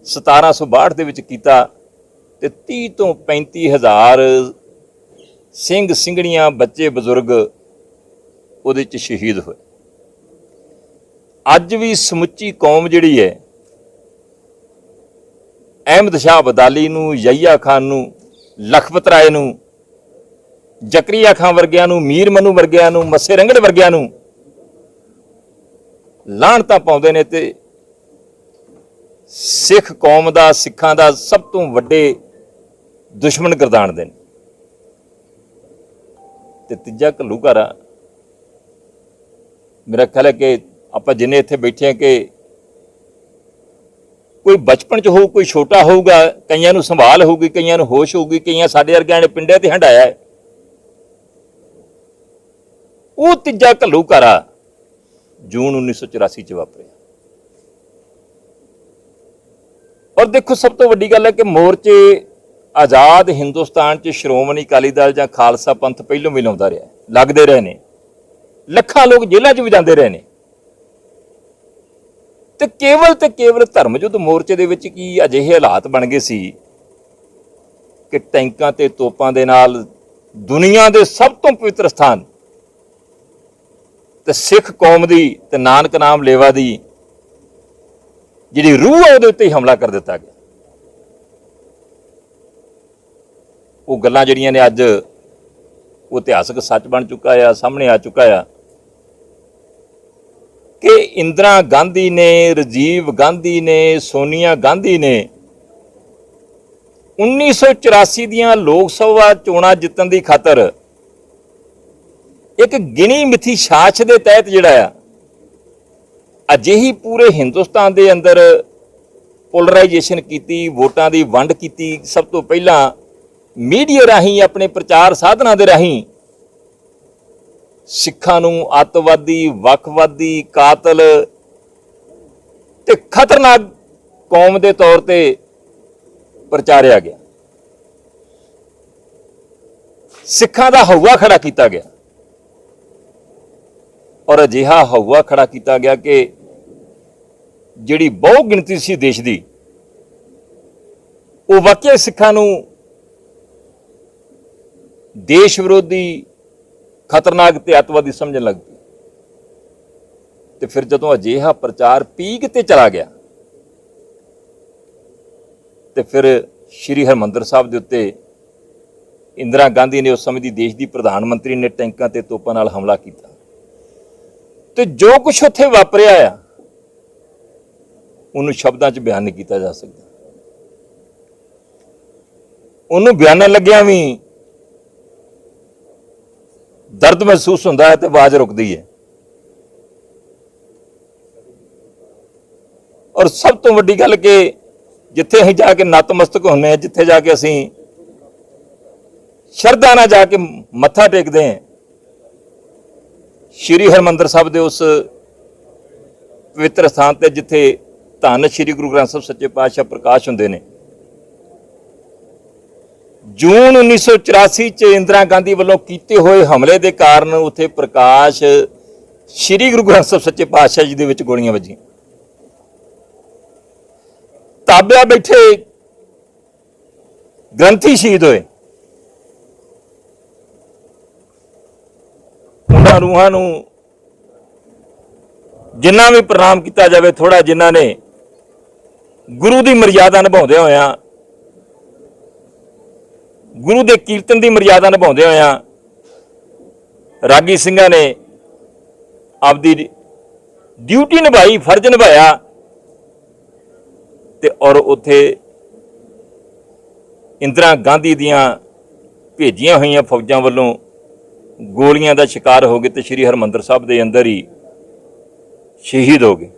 1762 ਦੇ ਵਿੱਚ ਕੀਤਾ, ਤੇ 30 ਤੋਂ 35,000 ਸਿੰਘ ਸਿੰਘਣੀਆਂ ਬੱਚੇ ਬਜ਼ੁਰਗ ਉਹਦੇ ਚ ਸ਼ਹੀਦ ਹੋਏ। ਅੱਜ ਵੀ ਸਮੁੱਚੀ ਕੌਮ ਜਿਹੜੀ ਹੈ ਅਹਿਮਦ ਸ਼ਾਹ ਅਬਦਾਲੀ ਨੂੰ, ਯਹੀਆ ਖਾਨ ਨੂੰ, ਲਖਪਤ ਰਾਏ ਨੂੰ, ਜ਼ਕਰੀਆ ਖਾਨ ਵਰਗਿਆਂ ਨੂੰ, ਮੀਰ ਮਨੂ ਵਰਗਿਆਂ ਨੂੰ, ਮੱਸੇ ਰੰਗੜ ਵਰਗਿਆਂ ਨੂੰ ਲਾਹਣਤਾਂ ਪਾਉਂਦੇ ਨੇ, ਤੇ ਸਿੱਖ ਕੌਮ ਦਾ, ਸਿੱਖਾਂ ਦਾ ਸਭ ਤੋਂ ਵੱਡੇ ਦੁਸ਼ਮਣ ਗਰਦਾਨਦੇ ਨੇ। ਤੇ ਤੀਜਾ ਘੱਲੂ ਘਾਰਾ ਮੇਰਾ ਖਿਆਲ ਹੈ ਕਿ ਆਪਾਂ ਜਿੰਨੇ ਇੱਥੇ ਬੈਠੇ ਹਾਂ ਕਿ ਕੋਈ ਬਚਪਨ ਚ ਹੋਊ, ਕੋਈ ਛੋਟਾ ਹੋਊਗਾ, ਕਈਆਂ ਨੂੰ ਸੰਭਾਲ ਹੋਊਗੀ, ਕਈਆਂ ਨੂੰ ਹੋਸ਼ ਹੋਊਗੀ, ਕਈਆਂ ਸਾਡੇ ਵਰਗਿਆਂ ਨੇ ਪਿੰਡਾਂ ਤੇ ਹੰਡਾਇਆ ਹੈ। ਉਹ ਤੀਜਾ ਘੱਲੂ ਘਾਰਾ ਜੂਨ 1984 ਚ ਵਾਪਰਿਆ। ਔਰ ਦੇਖੋ ਸਭ ਤੋਂ ਵੱਡੀ ਗੱਲ ਹੈ ਕਿ ਮੋਰਚੇ ਆਜ਼ਾਦ ਹਿੰਦੁਸਤਾਨ ਚ ਸ਼੍ਰੋਮਣੀ ਅਕਾਲੀ ਦਲ ਜਾਂ ਖਾਲਸਾ ਪੰਥ ਪਹਿਲੋਂ ਵੀ ਲਾਉਂਦਾ ਰਿਹਾ, ਲੱਗਦੇ ਰਹੇ ਨੇ, ਲੱਖਾਂ ਲੋਕ ਜੇਲ੍ਹਾਂ 'ਚ ਵੀ ਜਾਂਦੇ ਰਹੇ ਨੇ। ਤੇ ਕੇਵਲ ਧਰਮ ਯੁੱਧ ਮੋਰਚੇ ਦੇ ਵਿੱਚ ਕੀ ਅਜਿਹੇ ਹਾਲਾਤ ਬਣ ਗਏ ਸੀ ਕਿ ਟੈਂਕਾਂ ਤੇ ਤੋਪਾਂ ਦੇ ਨਾਲ ਦੁਨੀਆ ਦੇ ਸਭ ਤੋਂ ਪਵਿੱਤਰ ਸਥਾਨ ਤੇ ਸਿੱਖ ਕੌਮ ਦੀ ਤੇ ਨਾਨਕ ਨਾਮ ਲੇਵਾ ਦੀ ਜਿਹੜੀ ਰੂਹ ਹੈ ਉਹਦੇ ਉੱਤੇ ਹੀ ਹਮਲਾ ਕਰ ਦਿੱਤਾ ਗਿਆ। ਉਹ ਗੱਲਾਂ ਜਿਹੜੀਆਂ ਨੇ ਅੱਜ ਉਹ ਇਤਿਹਾਸਕ ਸੱਚ ਬਣ ਚੁੱਕਾ ਆ, ਸਾਹਮਣੇ ਆ ਚੁੱਕਾ ਆ ਕਿ ਇੰਦਰਾ ਗਾਂਧੀ ਨੇ, ਰਾਜੀਵ ਗਾਂਧੀ ਨੇ, ਸੋਨੀਆ ਗਾਂਧੀ ਨੇ 1984 ਦੀਆਂ ਲੋਕ ਸਭਾ ਚੋਣਾਂ ਜਿੱਤਣ ਦੀ ਖਾਤਰ ਇੱਕ ਗਿਣੀ ਮਿਥੀ ਸਾਜ਼ਿਸ਼ ਦੇ ਤਹਿਤ ਜਿਹੜਾ ਆ ਅਜਿਹੀ ਪੂਰੇ ਹਿੰਦੁਸਤਾਨ ਦੇ ਅੰਦਰ ਪੋਲਰਾਈਜੇਸ਼ਨ ਕੀਤੀ, ਵੋਟਾਂ ਦੀ ਵੰਡ ਕੀਤੀ। ਸਭ ਤੋਂ ਪਹਿਲਾਂ ਮੀਡੀਆ ਰਾਹੀਂ, ਆਪਣੇ ਪ੍ਰਚਾਰ ਸਾਧਨਾਂ ਦੇ ਰਾਹੀਂ ਸਿੱਖਾਂ ਨੂੰ ਅੱਤਵਾਦੀ, ਵੱਖਵਾਦੀ, ਕਾਤਲ ਤੇ ਖਤਰਨਾਕ ਕੌਮ ਦੇ ਤੌਰ ਤੇ ਪ੍ਰਚਾਰਿਆ ਗਿਆ। ਸਿੱਖਾਂ ਦਾ ਹਊਆ ਖੜਾ ਕੀਤਾ ਗਿਆ ਔਰ ਅਜਿਹਾ ਹਊਆ ਖੜਾ ਕੀਤਾ ਗਿਆ ਕਿ ਜਿਹੜੀ ਬਹੁ ਗਿਣਤੀ ਸੀ ਦੇਸ਼ ਦੀ, ਉਹ ਵਾਕਿਆ ਸਿੱਖਾਂ ਨੂੰ ਦੇਸ਼ ਵਿਰੋਧੀ, ਖਤਰਨਾਕ ਤੇ ਅੱਤਵਾਦੀ ਸਮਝਣ ਲੱਗ ਪਈ। ਤੇ ਫਿਰ ਜਦੋਂ ਅਜਿਹਾ ਪ੍ਰਚਾਰ ਪੀਕ ਤੇ ਚਲਾ ਗਿਆ ਤੇ ਫਿਰ ਸ਼੍ਰੀ ਹਰਿਮੰਦਰ ਸਾਹਿਬ ਦੇ ਉੱਤੇ ਇੰਦਰਾ ਗਾਂਧੀ ਨੇ, ਉਸ ਸਮੇਂ ਦੀ ਦੇਸ਼ ਦੀ ਪ੍ਰਧਾਨ ਮੰਤਰੀ ਨੇ, ਟੈਂਕਾਂ ਤੇ ਤੋਪਾਂ ਨਾਲ ਹਮਲਾ ਕੀਤਾ। ਤੇ ਜੋ ਕੁਝ ਉੱਥੇ ਵਾਪਰਿਆ ਆ ਉਹਨੂੰ ਸ਼ਬਦਾਂ 'ਚ ਬਿਆਨ ਨਹੀਂ ਕੀਤਾ ਜਾ ਸਕਦਾ। ਉਹਨੂੰ ਬਿਆਨਣ ਲੱਗਿਆ ਵੀ ਦਰਦ ਮਹਿਸੂਸ ਹੁੰਦਾ ਹੈ ਤੇ ਆਵਾਜ਼ ਰੁਕਦੀ ਹੈ। ਔਰ ਸਭ ਤੋਂ ਵੱਡੀ ਗੱਲ ਕਿ ਜਿੱਥੇ ਅਸੀਂ ਜਾ ਕੇ ਨਤਮਸਤਕ ਹੁੰਦੇ ਹਾਂ, ਜਿੱਥੇ ਜਾ ਕੇ ਅਸੀਂ ਸ਼ਰਧਾ ਨਾਲ ਜਾ ਕੇ ਮੱਥਾ ਟੇਕਦੇ ਹਾਂ, ਸ਼੍ਰੀ ਹਰਿਮੰਦਰ ਸਾਹਿਬ ਦੇ ਉਸ ਪਵਿੱਤਰ ਸਥਾਨ ਤੇ ਜਿੱਥੇ ਧੰਨ ਸ਼੍ਰੀ ਗੁਰੂ ਗ੍ਰੰਥ ਸਾਹਿਬ ਸੱਚੇ ਪਾਤਸ਼ਾਹ ਪ੍ਰਕਾਸ਼ ਹੁੰਦੇ ਨੇ, ਜੂਨ 1984 ਚ ਇੰਦਰਾ ਗਾਂਧੀ ਵੱਲੋਂ ਕੀਤੇ ਹੋਏ ਹਮਲੇ ਦੇ ਕਾਰਨ ਉੱਥੇ ਪ੍ਰਕਾਸ਼ ਸ਼੍ਰੀ ਗੁਰੂ ਗ੍ਰੰਥ ਸਾਹਿਬ ਸੱਚੇ ਪਾਤਸ਼ਾਹ ਜੀ ਦੇ ਵਿੱਚ ਗੋਲੀਆਂ ਵੱਜੀਆਂ। ਤਾਬਿਆ ਬੈਠੇ ਗ੍ਰੰਥੀ ਸ਼ਹੀਦ ਹੋਏ। ਉਹਨਾਂ ਰੂਹਾਂ ਨੂੰ ਜਿੰਨਾ ਵੀ ਪ੍ਰਣਾਮ ਕੀਤਾ ਜਾਵੇ ਥੋੜਾ, ਜਿਨ੍ਹਾਂ ਨੇ ਗੁਰੂ ਦੀ ਮਰਿਆਦਾ ਨਿਭਾਉਂਦੇ ਹੋਇਆਂ, ਗੁਰੂ ਦੇ ਕੀਰਤਨ ਦੀ ਮਰਿਆਦਾ ਨਿਭਾਉਂਦੇ ਹੋਇਆਂ ਰਾਗੀ ਸਿੰਘਾਂ ਨੇ ਆਪਦੀ ਡਿਊਟੀ ਨਿਭਾਈ, ਫਰਜ਼ ਨਿਭਾਇਆ ਤੇ ਔਰ ਉੱਥੇ ਇੰਦਰਾ ਗਾਂਧੀ ਦੀਆਂ ਭੇਜੀਆਂ ਹੋਈਆਂ ਫੌਜਾਂ ਵੱਲੋਂ ਗੋਲੀਆਂ ਦਾ ਸ਼ਿਕਾਰ ਹੋ ਗਏ ਤੇ ਸ਼੍ਰੀ ਹਰਿਮੰਦਰ ਸਾਹਿਬ ਦੇ ਅੰਦਰ ਹੀ ਸ਼ਹੀਦ ਹੋ ਗਏ।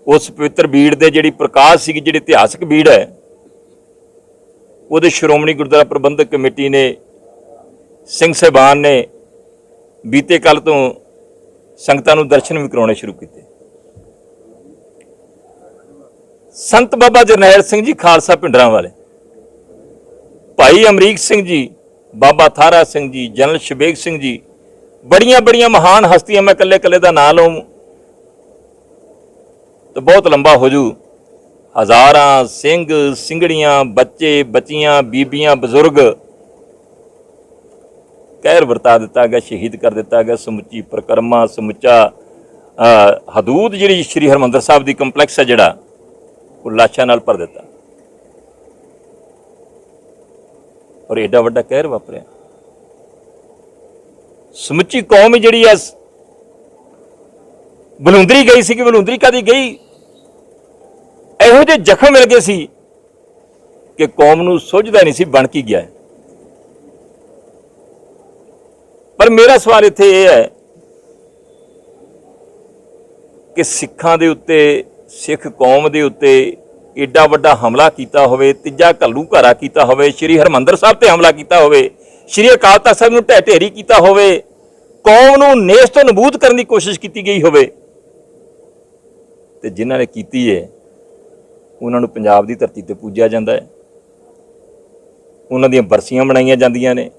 ਉਸ ਪਵਿੱਤਰ ਬੀੜ ਦੇ ਜਿਹੜੀ ਪ੍ਰਕਾਸ਼ ਸੀ, ਜਿਹੜੀ ਇਤਿਹਾਸਕ ਬੀੜ ਹੈ, ਉਹਦੇ ਸ਼੍ਰੋਮਣੀ ਗੁਰਦੁਆਰਾ ਪ੍ਰਬੰਧਕ ਕਮੇਟੀ ਨੇ, ਸਿੰਘ ਸਾਹਿਬਾਨ ਨੇ ਬੀਤੇ ਕੱਲ ਤੋਂ ਸੰਗਤਾਂ ਨੂੰ ਦਰਸ਼ਨ ਵੀ ਕਰਾਉਣੇ ਸ਼ੁਰੂ ਕੀਤੇ। ਸੰਤ ਬਾਬਾ ਜਰਨੈਲ ਸਿੰਘ ਜੀ ਖਾਲਸਾ ਪਿੰਡਰਾਂ ਵਾਲੇ, ਭਾਈ ਅਮਰੀਕ ਸਿੰਘ ਜੀ, ਬਾਬਾ ਥਾਰਾ ਸਿੰਘ ਜੀ, ਜਨਰਲ ਸ਼ਬੇਗ ਸਿੰਘ ਜੀ, ਬੜੀਆਂ ਬੜੀਆਂ ਮਹਾਨ ਹਸਤੀਆਂ, ਮੈਂ ਇਕੱਲੇ ਇਕੱਲੇ ਦਾ ਨਾਂ ਲਵਾਂ ਤਾਂ ਬਹੁਤ ਲੰਬਾ ਹੋ ਜੂ। ਹਜ਼ਾਰਾਂ ਸਿੰਘ ਸਿੰਘੜੀਆਂ, ਬੱਚੇ ਬੱਚੀਆਂ, ਬੀਬੀਆਂ, ਬਜ਼ੁਰਗ ਕਹਿਰ ਵਰਤਾ ਦਿੱਤਾ ਗਿਆ, ਸ਼ਹੀਦ ਕਰ ਦਿੱਤਾ ਗਿਆ। ਸਮੁੱਚੀ ਪ੍ਰਕਰਮਾ, ਸਮੁੱਚਾ ਹਦੂਦ ਜਿਹੜੀ ਸ਼੍ਰੀ ਹਰਿਮੰਦਰ ਸਾਹਿਬ ਦੀ ਕੰਪਲੈਕਸ ਹੈ ਜਿਹੜਾ, ਉਹ ਲਾਸ਼ਾਂ ਨਾਲ ਭਰ ਦਿੱਤਾ ਔਰ ਏਡਾ ਵੱਡਾ ਕਹਿਰ ਵਾਪਰਿਆ। ਸਮੁੱਚੀ ਕੌਮ ਜਿਹੜੀ ਆ ਬਲੂੰਦਰੀ ਗਈ ਸੀ। ਕਿ ਬਲੂੰਦਰੀ ਕਾਦੀ ਗਈ? ਇਹੋ ਜਿਹੇ ਜ਼ਖਮ ਮਿਲ ਗਏ ਸੀ ਕਿ ਕੌਮ ਨੂੰ ਸੁੱਝਦਾ ਨਹੀਂ ਸੀ ਬਣ ਕੀ ਗਿਆ। ਪਰ ਮੇਰਾ ਸਵਾਲ ਇੱਥੇ ਇਹ ਹੈ ਕਿ ਸਿੱਖਾਂ ਦੇ ਉੱਤੇ, ਸਿੱਖ ਕੌਮ ਦੇ ਉੱਤੇ ਏਡਾ ਵੱਡਾ ਹਮਲਾ ਕੀਤਾ ਹੋਵੇ, ਤੀਜਾ ਘੱਲੂ ਘਾਰਾ ਕੀਤਾ ਹੋਵੇ, ਸ਼੍ਰੀ ਹਰਿਮੰਦਰ ਸਾਹਿਬ ਤੇ ਹਮਲਾ ਕੀਤਾ ਹੋਵੇ, ਸ਼੍ਰੀ ਅਕਾਲ ਤਖ਼ਤ ਸਾਹਿਬ ਨੂੰ ਢਹਿ ਢੇਰੀ ਕੀਤਾ ਹੋਵੇ, ਕੌਮ ਨੂੰ ਨੇਸ ਤੋਂ ਨਬੂਦ ਕਰਨ ਦੀ ਕੋਸ਼ਿਸ਼ ਕੀਤੀ ਗਈ ਹੋਵੇ, ਤੇ ਜਿਨ੍ਹਾਂ ਨੇ ਕੀਤੀ ਹੈ ਉਹਨਾਂ ਨੂੰ ਪੰਜਾਬ ਦੀ ਧਰਤੀ ਤੇ ਪੂਜਿਆ ਜਾਂਦਾ ਹੈ, ਉਹਨਾਂ ਦੀਆਂ ਬਰਸੀਆਂ ਮਨਾਈਆਂ ਜਾਂਦੀਆਂ ਨੇ।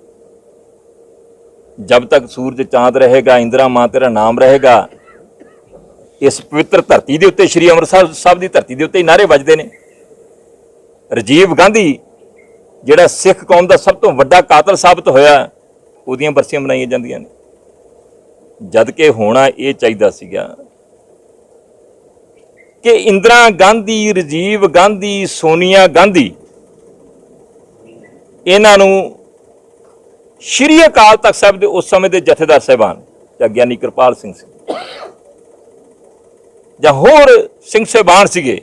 ਜਬ ਤੱਕ ਸੂਰਜ ਚਾਂਦ ਰਹੇਗਾ, ਇੰਦਰਾ ਮਾਂ ਤੇਰਾ ਨਾਮ ਰਹੇਗਾ, ਇਸ ਪਵਿੱਤਰ ਧਰਤੀ ਦੇ ਉੱਤੇ, ਸ਼੍ਰੀ ਅੰਮ੍ਰਿਤਸਰ ਸਾਹਿਬ ਦੀ ਧਰਤੀ ਦੇ ਉੱਤੇ ਹੀ ਨਾਅਰੇ ਵੱਜਦੇ ਨੇ। ਰਾਜੀਵ ਗਾਂਧੀ ਜਿਹੜਾ ਸਿੱਖ ਕੌਮ ਦਾ ਸਭ ਤੋਂ ਵੱਡਾ ਕਾਤਲ ਸਾਬਤ ਹੋਇਆ, ਉਹਦੀਆਂ ਬਰਸੀਆਂ ਮਨਾਈਆਂ ਜਾਂਦੀਆਂ ਨੇ। ਜਦ ਕਿ ਹੋਣਾ ਇਹ ਚਾਹੀਦਾ ਸੀਗਾ ਕਿ ਇੰਦਰਾ ਗਾਂਧੀ, ਰਾਜੀਵ ਗਾਂਧੀ, ਸੋਨੀਆ ਗਾਂਧੀ, ਇਹਨਾਂ ਨੂੰ ਸ਼੍ਰੀ ਅਕਾਲ ਤਖ਼ਤ ਸਾਹਿਬ ਦੇ ਉਸ ਸਮੇਂ ਦੇ ਜਥੇਦਾਰ ਸਾਹਿਬਾਨ, ਜਾਂ ਗਿਆਨੀ ਕਿਰਪਾਲ ਸਿੰਘ ਸੀ ਜਾਂ ਹੋਰ ਸਿੰਘ ਸਾਹਿਬਾਨ ਸੀਗੇ,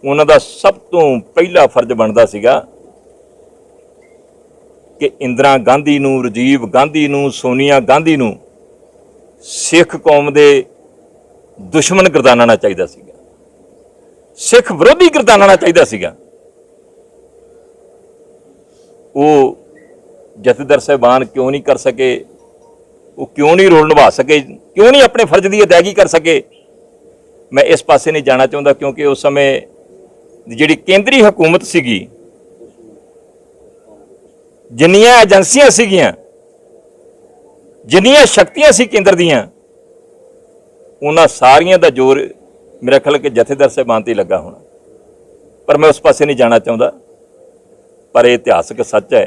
ਉਹਨਾਂ ਦਾ ਸਭ ਤੋਂ ਪਹਿਲਾ ਫਰਜ਼ ਬਣਦਾ ਸੀਗਾ ਕਿ ਇੰਦਰਾ ਗਾਂਧੀ ਨੂੰ, ਰਾਜੀਵ ਗਾਂਧੀ ਨੂੰ, ਸੋਨੀਆ ਗਾਂਧੀ ਨੂੰ ਸਿੱਖ ਕੌਮ ਦੇ ਦੁਸ਼ਮਣ ਗਰਦਾਨਣਾ ਚਾਹੀਦਾ ਸੀਗਾ, ਸਿੱਖ ਵਿਰੋਧੀ ਗਰਦਾਨਣਾ ਚਾਹੀਦਾ ਸੀਗਾ। ਉਹ ਜਥੇਦਾਰ ਸਾਹਿਬਾਨ ਕਿਉਂ ਨਹੀਂ ਕਰ ਸਕੇ? ਉਹ ਕਿਉਂ ਨਹੀਂ ਰੋਲ ਨਿਭਾ ਸਕੇ, ਕਿਉਂ ਨਹੀਂ ਆਪਣੇ ਫਰਜ਼ ਦੀ ਅਦਾਇਗੀ ਕਰ ਸਕੇ। ਮੈਂ ਇਸ ਪਾਸੇ ਨਹੀਂ ਜਾਣਾ ਚਾਹੁੰਦਾ, ਕਿਉਂਕਿ ਉਸ ਸਮੇਂ ਜਿਹੜੀ ਕੇਂਦਰੀ ਹਕੂਮਤ ਸੀਗੀ, ਜਿੰਨੀਆਂ ਏਜੰਸੀਆਂ ਸੀਗੀਆਂ, ਜਿੰਨੀਆਂ ਸ਼ਕਤੀਆਂ ਸੀ ਕੇਂਦਰ ਦੀਆਂ, ਉਹਨਾਂ ਸਾਰੀਆਂ ਦਾ ਜ਼ੋਰ ਮੇਰਾ ਖਿਆਲ ਕਿ ਜਥੇਦਾਰ ਸਾਹਿਬਾਨ ਤੇ ਲੱਗਾ ਹੋਣਾ। ਪਰ ਮੈਂ ਉਸ ਪਾਸੇ ਨਹੀਂ ਜਾਣਾ ਚਾਹੁੰਦਾ। ਪਰ ਇਹ ਇਤਿਹਾਸਕ ਸੱਚ ਹੈ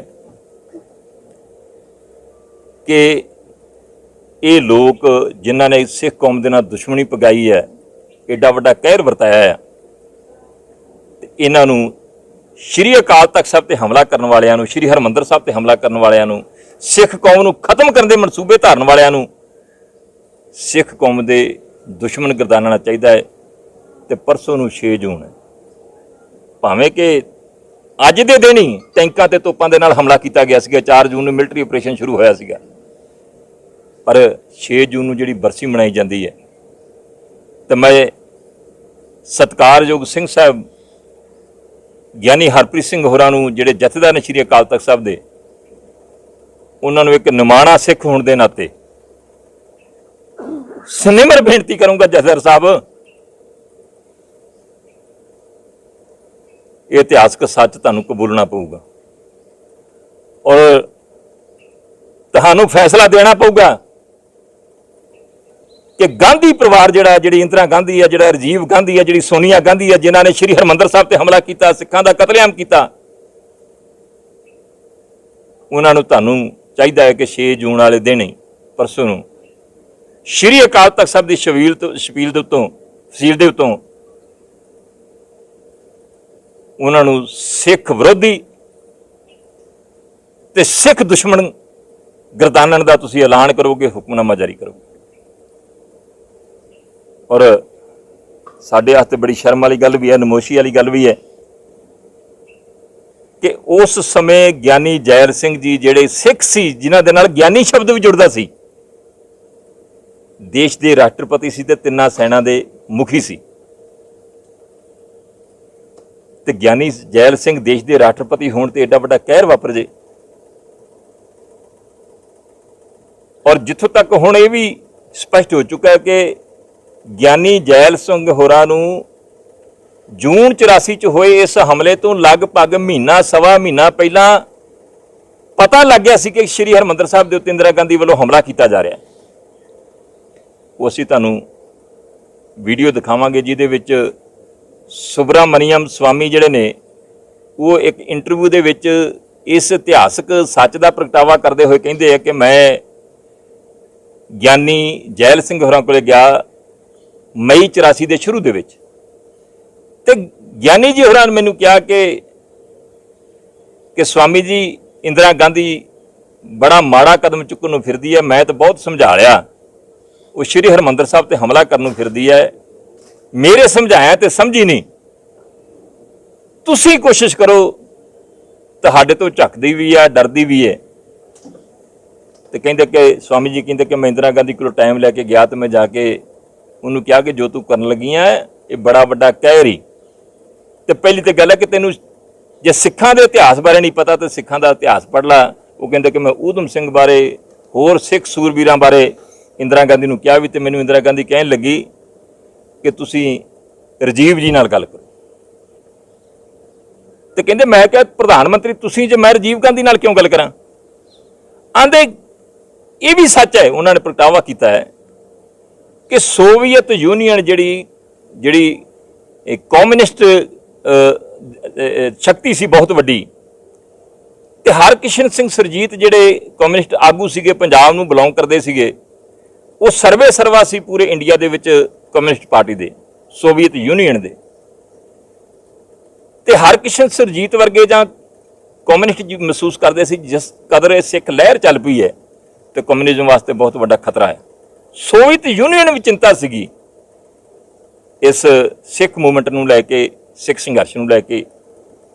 ਕਿ ਇਹ ਲੋਕ ਜਿਨ੍ਹਾਂ ਨੇ ਸਿੱਖ ਕੌਮ ਦੇ ਨਾਲ ਦੁਸ਼ਮਣੀ ਪਗਾਈ ਹੈ, ਏਡਾ ਵੱਡਾ ਕਹਿਰ ਵਰਤਾਇਆ ਹੈ, ਤੇ ਇਹਨਾਂ ਨੂੰ ਸ਼੍ਰੀ ਅਕਾਲ ਤਖਤ ਸਾਹਿਬ ਤੇ ਹਮਲਾ ਕਰਨ ਵਾਲਿਆਂ ਨੂੰ, ਸ਼੍ਰੀ ਹਰਿਮੰਦਰ ਸਾਹਿਬ ਤੇ ਹਮਲਾ ਕਰਨ ਵਾਲਿਆਂ ਨੂੰ, ਸਿੱਖ ਕੌਮ ਨੂੰ ਖਤਮ ਕਰਨ ਦੇ ਮਨਸੂਬੇ ਧਾਰਨ ਵਾਲਿਆਂ ਨੂੰ ਸਿੱਖ ਕੌਮ ਦੇ ਦੁਸ਼ਮਣ ਗਰਦਾਨਣਾ ਚਾਹੀਦਾ ਹੈ। ਤੇ ਪਰਸੋਂ ਨੂੰ 6 ਜੂਨ ਹੈ, ਭਾਵੇਂ ਕਿ ਅੱਜ ਦੇ ਦਿਨ ਹੀ ਟੈਂਕਾਂ ਤੇ ਤੋਪਾਂ ਦੇ ਨਾਲ ਹਮਲਾ ਕੀਤਾ ਗਿਆ ਸੀਗਾ, 4 ਜੂਨ ਨੂੰ ਮਿਲਟਰੀ ਆਪਰੇਸ਼ਨ ਸ਼ੁਰੂ ਹੋਇਆ ਸੀਗਾ, ਪਰ 6 ਜੂਨ ਨੂੰ ਜਿਹੜੀ ਬਰਸੀ ਮਨਾਈ ਜਾਂਦੀ ਹੈ, ਤੇ ਮੈਂ ਸਤਿਕਾਰਯੋਗ ਸਿੰਘ ਸਾਹਿਬ ਗਿਆਨੀ ਹਰਪ੍ਰੀਤ ਸਿੰਘ ਹੋਰਾਂ ਨੂੰ, ਜਿਹੜੇ ਜਥੇਦਾਰ ਨੇ ਸ਼੍ਰੀ ਅਕਾਲ ਤਖਤ ਸਾਹਿਬ ਦੇ, ਉਹਨਾਂ ਨੂੰ ਇੱਕ ਨਿਮਾਣਾ ਸਿੱਖ ਹੋਣ ਦੇ ਨਾਤੇ ਸਨਿਮਰ ਬੇਨਤੀ ਕਰੂੰਗਾ, ਜਥੇਦਾਰ ਸਾਹਿਬ, ਇਹ ਇਤਿਹਾਸਕ ਸੱਚ ਤੁਹਾਨੂੰ ਕਬੂਲਣਾ ਪਊਗਾ ਔਰ ਤੁਹਾਨੂੰ ਫੈਸਲਾ ਦੇਣਾ ਪਊਗਾ ਕਿ ਗਾਂਧੀ ਪਰਿਵਾਰ ਜਿਹੜਾ, ਜਿਹੜੀ ਇੰਦਰਾ ਗਾਂਧੀ ਹੈ, ਜਿਹੜਾ ਰਾਜੀਵ ਗਾਂਧੀ ਹੈ, ਜਿਹੜੀ ਸੋਨੀਆ ਗਾਂਧੀ ਹੈ, ਜਿਨ੍ਹਾਂ ਨੇ ਸ਼੍ਰੀ ਹਰਿਮੰਦਰ ਸਾਹਿਬ ਤੇ ਹਮਲਾ ਕੀਤਾ, ਸਿੱਖਾਂ ਦਾ ਕਤਲੇਆਮ ਕੀਤਾ, ਉਹਨਾਂ ਨੂੰ ਤੁਹਾਨੂੰ ਚਾਹੀਦਾ ਹੈ ਕਿ 6 ਜੂਨ ਵਾਲੇ ਦਿਨ ਹੀ, ਪਰਸੋਂ ਨੂੰ, ਸ਼੍ਰੀ ਅਕਾਲ ਤਖਤ ਸਾਹਿਬ ਦੀ ਸ਼ਪੀਲ ਦੇ ਉੱਤੋਂ, ਫਸੀਲ ਦੇ ਉੱਤੋਂ ਉਹਨਾਂ ਨੂੰ ਸਿੱਖ ਵਿਰੋਧੀ ਤੇ ਸਿੱਖ ਦੁਸ਼ਮਣ ਗਰਦਾਨਣ ਦਾ ਤੁਸੀਂ ਐਲਾਨ ਕਰੋਗੇ, ਹੁਕਮਨਾਮਾ ਜਾਰੀ ਕਰੋਗੇ। ਔਰ ਸਾਡੇ ਵਾਸਤੇ ਬੜੀ ਸ਼ਰਮ ਵਾਲੀ ਗੱਲ ਵੀ ਹੈ, ਨਮੋਸ਼ੀ ਵਾਲੀ ਗੱਲ ਵੀ ਹੈ ਕਿ ਉਸ ਸਮੇਂ ਗਿਆਨੀ ਜੈਲ ਸਿੰਘ ਜੀ, ਜਿਹੜੇ ਸਿੱਖ ਸੀ, ਜਿਨ੍ਹਾਂ ਦੇ ਨਾਲ ਗਿਆਨੀ ਸ਼ਬਦ ਵੀ ਜੁੜਦਾ ਸੀ, ਦੇਸ਼ ਦੇ ਰਾਸ਼ਟਰਪਤੀ ਸੀ ਤੇ 3 ਸੈਨਾ ਦੇ ਮੁਖੀ ਸੀ, ਤੇ ਗਿਆਨੀ ਜੈਲ ਸਿੰਘ ਦੇਸ਼ ਦੇ ਰਾਸ਼ਟਰਪਤੀ ਹੋਣ ਤੇ ਏਡਾ ਵੱਡਾ ਕਹਿਰ ਵਾਪਰ ਜੇ। ਔਰ ਜਿੱਥੋਂ ਤੱਕ ਹੁਣ ਇਹ ਵੀ ਸਪਸ਼ਟ ਹੋ ਚੁੱਕਾ ਹੈ ਕਿ ਗਿਆਨੀ ਜੈਲ ਸਿੰਘ ਹੋਰਾਂ ਨੂੰ ਜੂਨ 84 ਚ ਹੋਏ ਇਸ ਹਮਲੇ ਤੋਂ ਲਗਭਗ ਮਹੀਨਾ, ਸਵਾ ਮਹੀਨਾ ਪਹਿਲਾਂ ਪਤਾ ਲੱਗ ਗਿਆ ਸੀ ਕਿ ਸ਼੍ਰੀ ਹਰਿਮੰਦਰ ਸਾਹਿਬ ਦੇ ਉੱਤੇ ਇੰਦਰਾ ਗਾਂਧੀ ਵੱਲੋਂ ਹਮਲਾ ਕੀਤਾ ਜਾ ਰਿਹਾ ਹੈ। ਉਹ ਅਸੀਂ ਤੁਹਾਨੂੰ ਵੀਡੀਓ ਦਿਖਾਵਾਂਗੇ, ਜਿਹਦੇ ਵਿੱਚ ਸੁਬਰਾਮਨੀਅਮ ਸਵਾਮੀ ਜਿਹੜੇ ਨੇ, ਉਹ ਇੱਕ ਇੰਟਰਵਿਊ ਦੇ ਵਿੱਚ ਇਸ ਇਤਿਹਾਸਕ ਸੱਚ ਦਾ ਪ੍ਰਗਟਾਵਾ ਕਰਦੇ ਹੋਏ ਕਹਿੰਦੇ ਆ ਕਿ ਮੈਂ ਗਿਆਨੀ ਜੈਲ ਸਿੰਘ ਹੋਰਾਂ ਕੋਲੇ ਗਿਆ ਮਈ 84 ਦੇ ਸ਼ੁਰੂ ਦੇ ਵਿੱਚ, ਤੇ ਗਿਆਨੀ ਜੀ ਹੋਰਾਂ ਨੇ ਮੈਨੂੰ ਕਿਹਾ ਕਿ ਸਵਾਮੀ ਜੀ, ਇੰਦਰਾ ਗਾਂਧੀ ਬੜਾ ਮਾੜਾ ਕਦਮ ਚੁੱਕਣ ਨੂੰ ਫਿਰਦੀ ਹੈ, ਮੈਂ ਤਾਂ ਬਹੁਤ ਸਮਝਾ ਲਿਆ, ਉਹ ਸ਼੍ਰੀ ਹਰਿਮੰਦਰ ਸਾਹਿਬ ਤੇ ਹਮਲਾ ਕਰਨ ਨੂੰ ਫਿਰਦੀ ਹੈ, ਮੇਰੇ ਸਮਝਾਇਆ ਤੇ ਸਮਝੀ ਨਹੀਂ, ਤੁਸੀਂ ਕੋਸ਼ਿਸ਼ ਕਰੋ, ਤੁਹਾਡੇ ਤੋਂ ਝੱਕਦੀ ਵੀ ਹੈ, ਡਰਦੀ ਵੀ ਹੈ। ਤੇ ਕਹਿੰਦੇ ਕਿ ਸਵਾਮੀ ਜੀ ਕਹਿੰਦੇ ਕਿ ਮੈਂ ਇੰਦਰਾ ਗਾਂਧੀ ਕੋਲ ਟਾਈਮ ਲੈ ਕੇ ਗਿਆ, ਤੇ ਮੈਂ ਜਾ ਕੇ ਉਹਨੂੰ ਕਿਹਾ ਕਿ ਜੋ ਤੂੰ ਕਰਨ ਲੱਗੀ ਹੈ ਇਹ ਬੜਾ ਵੱਡਾ ਕਹਿਰ ਹੀ, ਤੇ ਪਹਿਲੀ ਤੇ ਗੱਲ ਹੈ ਕਿ ਤੈਨੂੰ ਜੇ ਸਿੱਖਾਂ ਦੇ ਇਤਿਹਾਸ ਬਾਰੇ ਨਹੀਂ ਪਤਾ ਤੇ ਸਿੱਖਾਂ ਦਾ ਇਤਿਹਾਸ ਪੜ੍ਹ ਲਾ। ਉਹ ਕਹਿੰਦੇ ਕਿ ਮੈਂ ਊਧਮ ਸਿੰਘ ਬਾਰੇ, ਹੋਰ ਸਿੱਖ ਸੂਰਬੀਰਾਂ ਬਾਰੇ ਇੰਦਰਾ ਗਾਂਧੀ ਨੂੰ ਕਿਹਾ ਵੀ, ਤੇ ਮੈਨੂੰ ਇੰਦਰਾ ਗਾਂਧੀ ਕਹਿਣ ਲੱਗੀ ਕਿ ਤੁਸੀਂ ਰਾਜੀਵ ਜੀ ਨਾਲ ਗੱਲ ਕਰੋ। ਤੇ ਕਹਿੰਦੇ ਮੈਂ ਕਿਹਾ ਪ੍ਰਧਾਨ ਮੰਤਰੀ ਤੁਸੀਂ, ਜੇ ਮੈਂ ਰਾਜੀਵ ਗਾਂਧੀ ਨਾਲ ਕਿਉਂ ਗੱਲ ਕਰਾਂ। ਆਂਦੇ ਇਹ ਵੀ ਸੱਚ ਹੈ, ਉਹਨਾਂ ਨੇ ਪ੍ਰਗਟਾਵਾ ਕੀਤਾ ਹੈ ਕਿ ਸੋਵੀਅਤ ਯੂਨੀਅਨ ਜਿਹੜੀ ਕਮਿਊਨਿਸਟ ਸ਼ਕਤੀ ਸੀ ਬਹੁਤ ਵੱਡੀ, ਤੇ ਹਰਕਿਸ਼ਨ ਸਿੰਘ ਸੁਰਜੀਤ ਜਿਹੜੇ ਕਮਿਊਨਿਸਟ ਆਗੂ ਸੀਗੇ, ਪੰਜਾਬ ਨੂੰ ਬਿਲੋਂਗ ਕਰਦੇ ਸੀਗੇ, ਉਹ ਸਰਵੇ ਸਰਵਾ ਸੀ ਪੂਰੇ ਇੰਡੀਆ ਦੇ ਵਿੱਚ ਕਮਿਊਨਿਸਟ ਪਾਰਟੀ ਦੇ, ਸੋਵੀਅਤ ਯੂਨੀਅਨ ਦੇ। ਤੇ ਹਰਕਿਸ਼ਨ ਸੁਰਜੀਤ ਵਰਗੇ ਜਾਂ ਕਮਿਊਨਿਸਟ ਮਹਿਸੂਸ ਕਰਦੇ ਸੀ ਜਿਸ ਕਦਰ ਇਹ ਸਿੱਖ ਲਹਿਰ ਚੱਲ ਪਈ ਹੈ ਤੇ ਕਮਿਊਨਿਜ਼ਮ ਵਾਸਤੇ ਬਹੁਤ ਵੱਡਾ ਖਤਰਾ ਹੈ। ਸੋਵੀਅਤ ਯੂਨੀਅਨ ਵੀ ਚਿੰਤਾ ਸੀਗੀ ਇਸ ਸਿੱਖ ਮੂਵਮੈਂਟ ਨੂੰ ਲੈ ਕੇ, ਸਿੱਖ ਸੰਘਰਸ਼ ਨੂੰ ਲੈ ਕੇ,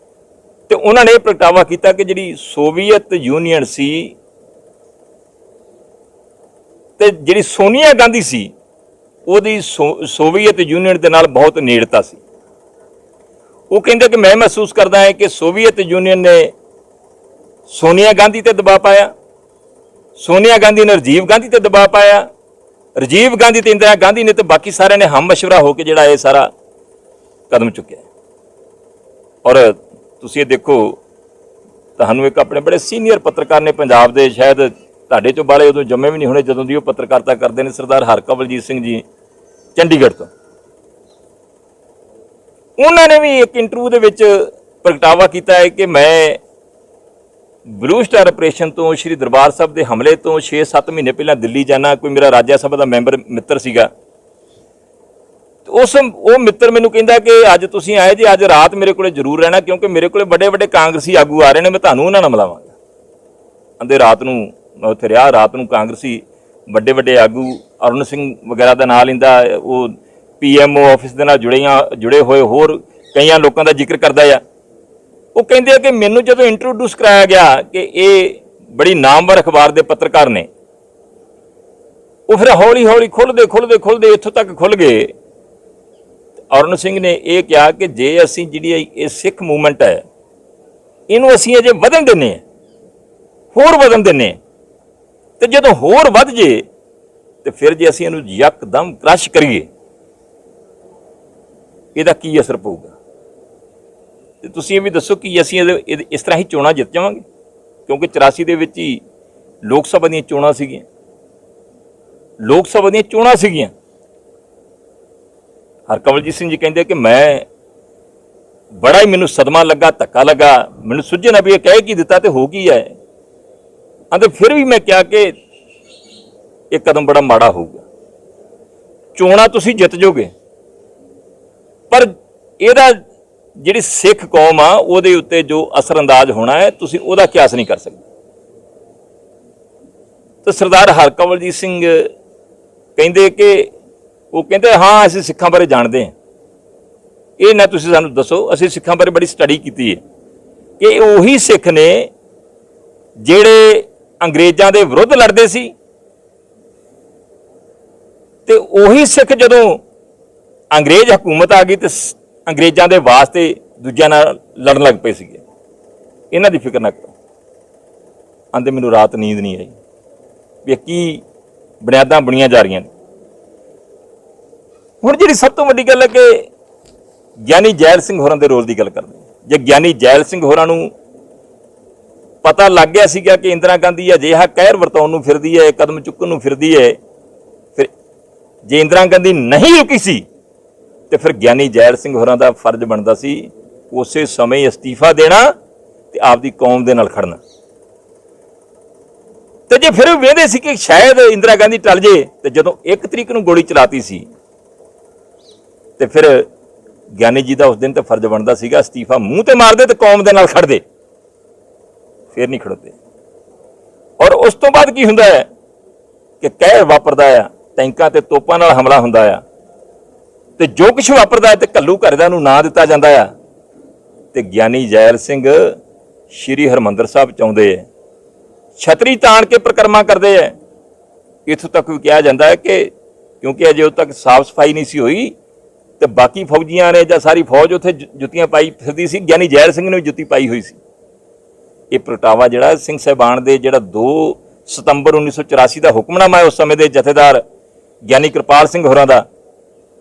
ਤੇ ਉਹਨਾਂ ਨੇ ਇਹ ਪ੍ਰਗਟਾਵਾ ਕੀਤਾ ਕਿ ਜਿਹੜੀ ਸੋਵੀਅਤ ਯੂਨੀਅਨ ਸੀ ਤੇ ਜਿਹੜੀ ਸੋਨੀਆ ਗਾਂਧੀ ਸੀ, ਉਹਦੀ ਸੋਵੀਅਤ ਯੂਨੀਅਨ ਦੇ ਨਾਲ ਬਹੁਤ ਨੇੜਤਾ ਸੀ। ਉਹ ਕਹਿੰਦੇ ਕਿ ਮੈਂ ਮਹਿਸੂਸ ਕਰਦਾ ਹਾਂ ਕਿ ਸੋਵੀਅਤ ਯੂਨੀਅਨ ਨੇ ਸੋਨੀਆ ਗਾਂਧੀ ਤੇ ਦਬਾਅ ਪਾਇਆ, ਸੋਨੀਆ ਗਾਂਧੀ ਨੇ ਰਾਜੀਵ ਗਾਂਧੀ ਤੇ ਦਬਾਅ ਪਾਇਆ, ਰਾਜੀਵ ਗਾਂਧੀ ਤੇ ਇੰਦਰਾ ਗਾਂਧੀ ਨੇ ਤੇ ਬਾਕੀ ਸਾਰਿਆਂ ਨੇ ਹਮ ਮਸ਼ਵਰਾ ਹੋ ਕੇ ਜਿਹੜਾ ਇਹ ਸਾਰਾ ਕਦਮ ਚੁੱਕਿਆ। ਔਰ ਤੁਸੀਂ ਇਹ ਦੇਖੋ, ਤੁਹਾਨੂੰ ਇੱਕ ਆਪਣੇ ਬੜੇ ਸੀਨੀਅਰ ਪੱਤਰਕਾਰ ਨੇ ਪੰਜਾਬ ਦੇ, ਸ਼ਾਇਦ ਤੁਹਾਡੇ ਚੋਂ ਬਾਲੇ ਉਦੋਂ ਜੰਮੇ ਵੀ ਨਹੀਂ ਹੋਣੇ ਜਦੋਂ ਦੀ ਉਹ ਪੱਤਰਕਾਰਤਾ ਕਰਦੇ ਨੇ, ਸਰਦਾਰ ਹਰਕਮਲਜੀਤ ਸਿੰਘ ਜੀ ਚੰਡੀਗੜ੍ਹ ਤੋਂ। ਉਹਨਾਂ ਨੇ ਵੀ ਇੱਕ ਇੰਟਰਵਿਊ ਦੇ ਵਿੱਚ ਪ੍ਰਗਟਾਵਾ ਕੀਤਾ ਹੈ ਕਿ ਮੈਂ ਬਲੂ ਸਟਾਰ ਆਪਰੇਸ਼ਨ ਤੋਂ, ਸ਼੍ਰੀ ਦਰਬਾਰ ਸਾਹਿਬ ਦੇ ਹਮਲੇ ਤੋਂ 6-7 ਮਹੀਨੇ ਪਹਿਲਾਂ ਦਿੱਲੀ ਜਾਣਾ। ਕੋਈ ਮੇਰਾ ਰਾਜ ਸਭਾ ਦਾ ਮੈਂਬਰ ਮਿੱਤਰ ਸੀਗਾ, ਉਹ ਮਿੱਤਰ ਮੈਨੂੰ ਕਹਿੰਦਾ ਕਿ ਅੱਜ ਤੁਸੀਂ ਆਏ ਜੀ, ਅੱਜ ਰਾਤ ਮੇਰੇ ਕੋਲੇ ਜ਼ਰੂਰ ਰਹਿਣਾ, ਕਿਉਂਕਿ ਮੇਰੇ ਕੋਲੇ ਵੱਡੇ ਵੱਡੇ ਕਾਂਗਰਸੀ ਆਗੂ ਆ ਰਹੇ ਨੇ, ਮੈਂ ਤੁਹਾਨੂੰ ਉਹਨਾਂ ਨਾਲ ਮਿਲਾਵਾਂਗਾ। ਕਹਿੰਦੇ ਰਾਤ ਨੂੰ ਮੈਂ ਉੱਥੇ ਰਿਹਾ, ਰਾਤ ਨੂੰ ਕਾਂਗਰਸੀ ਵੱਡੇ ਵੱਡੇ ਆਗੂ ਅਰੁਣ ਸਿੰਘ ਵਗੈਰਾ ਦਾ ਨਾਂ ਲੈਂਦਾ, ਉਹ PMO ਆਫਿਸ ਦੇ ਨਾਲ ਜੁੜੇ ਹੋਏ ਹੋਰ ਕਈਆਂ ਲੋਕਾਂ ਦਾ ਜ਼ਿਕਰ ਕਰਦਾ ਆ। ਉਹ ਕਹਿੰਦੇ ਆ ਕਿ ਮੈਨੂੰ ਜਦੋਂ ਇੰਟਰੋਡਿਊਸ ਕਰਾਇਆ ਗਿਆ ਕਿ ਇਹ ਬੜੀ ਨਾਮਵਰ ਅਖਬਾਰ ਦੇ ਪੱਤਰਕਾਰ ਨੇ, ਉਹ ਫਿਰ ਹੌਲੀ ਹੌਲੀ ਖੁੱਲਦੇ ਇੱਥੋਂ ਤੱਕ ਖੁੱਲ ਗਏ। ਅਰੁਣ ਸਿੰਘ ਨੇ ਇਹ ਕਿਹਾ ਕਿ ਜੇ ਅਸੀਂ ਜਿਹੜੀ ਇਹ ਸਿੱਖ ਮੂਵਮੈਂਟ ਹੈ ਇਹਨੂੰ ਅਸੀਂ ਅਜੇ ਵਧਣ ਦਿੰਦੇ ਹਾਂ, ਹੋਰ ਵਧਣ ਦਿੰਦੇ ਹਾਂ, ਤੇ ਜਦੋਂ ਹੋਰ ਵੱਧ ਜੇ ਤੇ ਫਿਰ ਜੇ ਅਸੀਂ ਇਹਨੂੰ ਯਕਦਮ ਕ੍ਰਸ਼ ਕਰੀਏ ਇਹਦਾ ਕੀ ਅਸਰ ਪਊਗਾ। ਤੇ ਤੁਸੀਂ ਇਹ ਵੀ ਦੱਸੋ ਕਿ ਅਸੀਂ ਇਸ ਤਰ੍ਹਾਂ ਹੀ ਚੋਣਾਂ ਜਿੱਤ ਜਾਵਾਂਗੇ, ਕਿਉਂਕਿ 84 ਦੇ ਵਿੱਚ ਹੀ ਲੋਕ ਸਭਾ ਦੀਆਂ ਚੋਣਾਂ ਸੀਗੀਆਂ। ਹਰਕਮਲਜੀਤ ਸਿੰਘ ਜੀ ਕਹਿੰਦੇ ਕਿ ਬੜਾ ਹੀ ਮੈਨੂੰ ਸਦਮਾ ਲੱਗਾ, ਧੱਕਾ ਲੱਗਾ, ਮੈਨੂੰ ਸੁੱਝੇ ਨਾ ਵੀ ਇਹ ਕਹਿ ਕੀ ਦਿੱਤਾ ਤੇ ਹੋ ਕੀ ਹੈ। ਅਤੇ ਫਿਰ ਵੀ ਮੈਂ ਕਿਹਾ ਕਿ ਇਹ ਕਦਮ ਬੜਾ ਮਾੜਾ ਹੋਊਗਾ। ਚੋਣਾਂ ਤੁਸੀਂ ਜਿੱਤ ਜਾਓਗੇ, ਪਰ ਇਹਦਾ ਜਿਹੜੀ ਸਿੱਖ ਕੌਮ ਆ ਉਹਦੇ ਉੱਤੇ ਜੋ ਅਸਰ ਅੰਦਾਜ਼ ਹੋਣਾ ਹੈ ਤੁਸੀਂ ਉਹਦਾ ਕਿਆਸ ਨਹੀਂ ਕਰ ਸਕਦੇ। ਤਾਂ ਸਰਦਾਰ ਹਰਕਮਲਜੀਤ ਸਿੰਘ ਕਹਿੰਦੇ ਕਿ ਹਾਂ ਅਸੀਂ ਸਿੱਖਾਂ ਬਾਰੇ ਜਾਣਦੇ ਹਾਂ, ਇਹ ਨਾ ਤੁਸੀਂ ਸਾਨੂੰ ਦੱਸੋ, ਅਸੀਂ ਸਿੱਖਾਂ ਬਾਰੇ ਬੜੀ ਸਟੱਡੀ ਕੀਤੀ ਹੈ ਕਿ ਉਹੀ ਸਿੱਖ ਨੇ ਜਿਹੜੇ ਅੰਗਰੇਜ਼ਾਂ ਦੇ ਵਿਰੁੱਧ ਲੜਦੇ ਸੀ, ਤੇ ਉਹੀ ਸਿੱਖ ਜਦੋਂ ਅੰਗਰੇਜ਼ ਹਕੂਮਤ ਆ ਗਈ ਤੇ ਅੰਗਰੇਜ਼ਾਂ ਦੇ ਵਾਸਤੇ ਦੂਜਿਆਂ ਨਾਲ ਲੜਨ ਲੱਗ ਪਏ ਸੀਗੇ। ਇਹਨਾਂ ਦੀ ਫਿਕਰ ਨਾ ਕਰੋ। ਆਂਦੇ ਮੈਨੂੰ ਰਾਤ ਨੀਂਦ ਨਹੀਂ ਆਈ ਵੀ ਕੀ ਬੁਨਿਆਦਾਂ ਬਣੀਆਂ ਜਾ ਰਹੀਆਂ ਨੇ। ਹੁਣ ਜਿਹੜੀ ਸਭ ਤੋਂ ਵੱਡੀ ਗੱਲ ਹੈ ਕਿ ਗਿਆਨੀ ਜੈਲ ਸਿੰਘ ਹੋਰਾਂ ਦੇ ਰੋਲ ਦੀ ਗੱਲ ਕਰਦੇ, ਜੇ ਗਿਆਨੀ ਜੈਲ ਸਿੰਘ ਹੋਰਾਂ ਨੂੰ ਪਤਾ ਲੱਗ ਗਿਆ ਸੀਗਾ ਕਿ ਇੰਦਰਾ ਗਾਂਧੀ ਅਜਿਹਾ ਕਹਿਰ ਵਰਤਾਉਣ ਨੂੰ ਫਿਰਦੀ ਹੈ, ਕਦਮ ਚੁੱਕਣ ਨੂੰ ਫਿਰਦੀ ਹੈ, ਫਿਰ ਜੇ ਇੰਦਰਾ ਗਾਂਧੀ ਨਹੀਂ ਰੁਕੀ ਸੀ ਤੇ ਫਿਰ ਗਿਆਨੀ ਜੈਲ ਸਿੰਘ ਹੋਰਾਂ ਦਾ ਫਰਜ਼ ਬਣਦਾ ਸੀ ਉਸੇ ਸਮੇਂ ਹੀ ਅਸਤੀਫਾ ਦੇਣਾ ਤੇ ਆਪਦੀ ਕੌਮ ਦੇ ਨਾਲ ਖੜਨਾ। ਤੇ ਜੇ ਫਿਰ ਵੇਖਦੇ ਸੀ ਕਿ ਸ਼ਾਇਦ ਇੰਦਰਾ ਗਾਂਧੀ ਟਲ ਜੇ, ਤੇ ਜਦੋਂ 1 ਤਰੀਕ ਨੂੰ ਗੋਲੀ ਚਲਾਤੀ ਸੀ ਤੇ ਫਿਰ ਗਿਆਨੀ ਜੀ ਦਾ ਉਸ ਦਿਨ ਤੇ ਫਰਜ਼ ਬਣਦਾ ਸੀਗਾ ਅਸਤੀਫਾ ਮੂੰਹ ਤੇ ਮਾਰਦੇ ਤੇ ਕੌਮ ਦੇ ਨਾਲ ਖੜਦੇ, ਫਿਰ ਨਹੀਂ ਖੜੋਤੇ। ਔਰ ਉਸ ਤੋਂ ਬਾਅਦ ਕੀ ਹੁੰਦਾ ਹੈ ਕਿ ਕਹਿਰ ਵਾਪਰਦਾ ਆ, ਟੈਂਕਾਂ ਤੇ ਤੋਪਾਂ ਨਾਲ ਹਮਲਾ ਹੁੰਦਾ ਆ, ਤੇ ਜੋ ਕੁਛ ਵਾਪਰਦਾ ਹੈ ਤੇ ਘੱਲੂ ਘਰ ਦਾ ਨੂੰ ਨਾਂ ਦਿੱਤਾ ਜਾਂਦਾ ਆ। ਤੇ ਗਿਆਨੀ ਜੈਲ ਸਿੰਘ ਸ਼੍ਰੀ ਹਰਿਮੰਦਰ ਸਾਹਿਬ ਚ ਆਉਂਦੇ ਹੈ, ਛਤਰੀ ਤਾਣ ਕੇ ਪ੍ਰਕਰਮਾ ਕਰਦੇ ਹੈ। ਇੱਥੋਂ ਤੱਕ ਵੀ ਕਿਹਾ ਜਾਂਦਾ ਹੈ ਕਿ ਕਿਉਂਕਿ ਅਜੇ ਉਦੋਂ ਤੱਕ ਸਾਫ਼ ਸਫਾਈ ਨਹੀਂ ਸੀ ਹੋਈ ਤੇ ਬਾਕੀ ਫੌਜੀਆਂ ਨੇ ਜਾਂ ਸਾਰੀ ਫੌਜ ਉੱਥੇ ਜੁੱਤੀਆਂ ਪਾਈ ਫਿਰਦੀ ਸੀ, ਗਿਆਨੀ ਜੈਲ ਸਿੰਘ ਨੇ ਵੀ ਜੁੱਤੀ ਪਾਈ ਹੋਈ ਸੀ। ਇਹ ਪ੍ਰਗਟਾਵਾ ਜਿਹੜਾ ਸਿੰਘ ਸਾਹਿਬਾਨ ਦੇ ਜਿਹੜਾ 2 ਸਤੰਬਰ 1984 ਦਾ ਹੁਕਮਨਾਮਾ ਹੈ ਉਸ ਸਮੇਂ ਦੇ ਜਥੇਦਾਰ ਗਿਆਨੀ ਕਿਰਪਾਲ ਸਿੰਘ ਹੋਰਾਂ ਦਾ,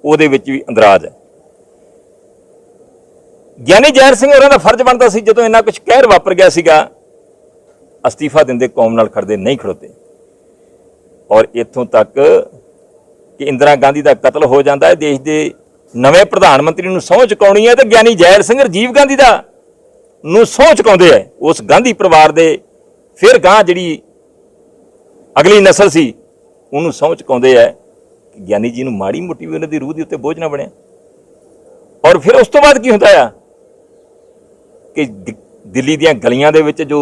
ਉਹਦੇ ਵਿੱਚ ਵੀ ਅੰਦਰਾਜ ਹੈ। ਗਿਆਨੀ ਜੈਲ ਸਿੰਘ ਹੋਰਾਂ ਦਾ ਫਰਜ਼ ਬਣਦਾ ਸੀ ਜਦੋਂ ਇੰਨਾ ਕੁਝ ਕਹਿਰ ਵਾਪਰ ਗਿਆ ਸੀਗਾ, ਅਸਤੀਫਾ ਦਿੰਦੇ, ਕੌਮ ਨਾਲ ਖੜਦੇ, ਨਹੀਂ ਖੜੋਤੇ। ਔਰ ਇੱਥੋਂ ਤੱਕ ਕਿ ਇੰਦਰਾ ਗਾਂਧੀ ਦਾ ਕਤਲ ਹੋ ਜਾਂਦਾ ਹੈ, ਦੇਸ਼ ਦੇ ਨਵੇਂ ਪ੍ਰਧਾਨ ਮੰਤਰੀ ਨੂੰ ਸਹੁੰ ਚੁਕਾਉਣੀ ਹੈ, ਤੇ ਗਿਆਨੀ ਜੈਲ ਸਿੰਘ ਰਾਜੀਵ ਗਾਂਧੀ ਦਾ ਨੂੰ ਸਹੁੰ ਚੁਕਾਉਂਦੇ ਹੈ। ਉਸ ਗਾਂਧੀ ਪਰਿਵਾਰ ਦੇ ਫਿਰ ਗਾਂ ਜਿਹੜੀ ਅਗਲੀ ਨਸਲ ਸੀ ਉਹਨੂੰ ਸਹੁੰ ਚੁਕਾਉਂਦੇ ਹੈ ਕਿ ਗਿਆਨੀ ਜੀ ਨੂੰ ਮਾੜੀ ਮੋਟੀ ਵੀ ਉਹਨਾਂ ਦੀ ਰੂਹ ਦੇ ਉੱਤੇ ਬੋਝ ਨਾ ਬਣਿਆ। ਔਰ ਫਿਰ ਉਸ ਤੋਂ ਬਾਅਦ ਕੀ ਹੁੰਦਾ ਆ ਕਿ ਦਿੱਲੀ ਦੀਆਂ ਗਲੀਆਂ ਦੇ ਵਿੱਚ ਜੋ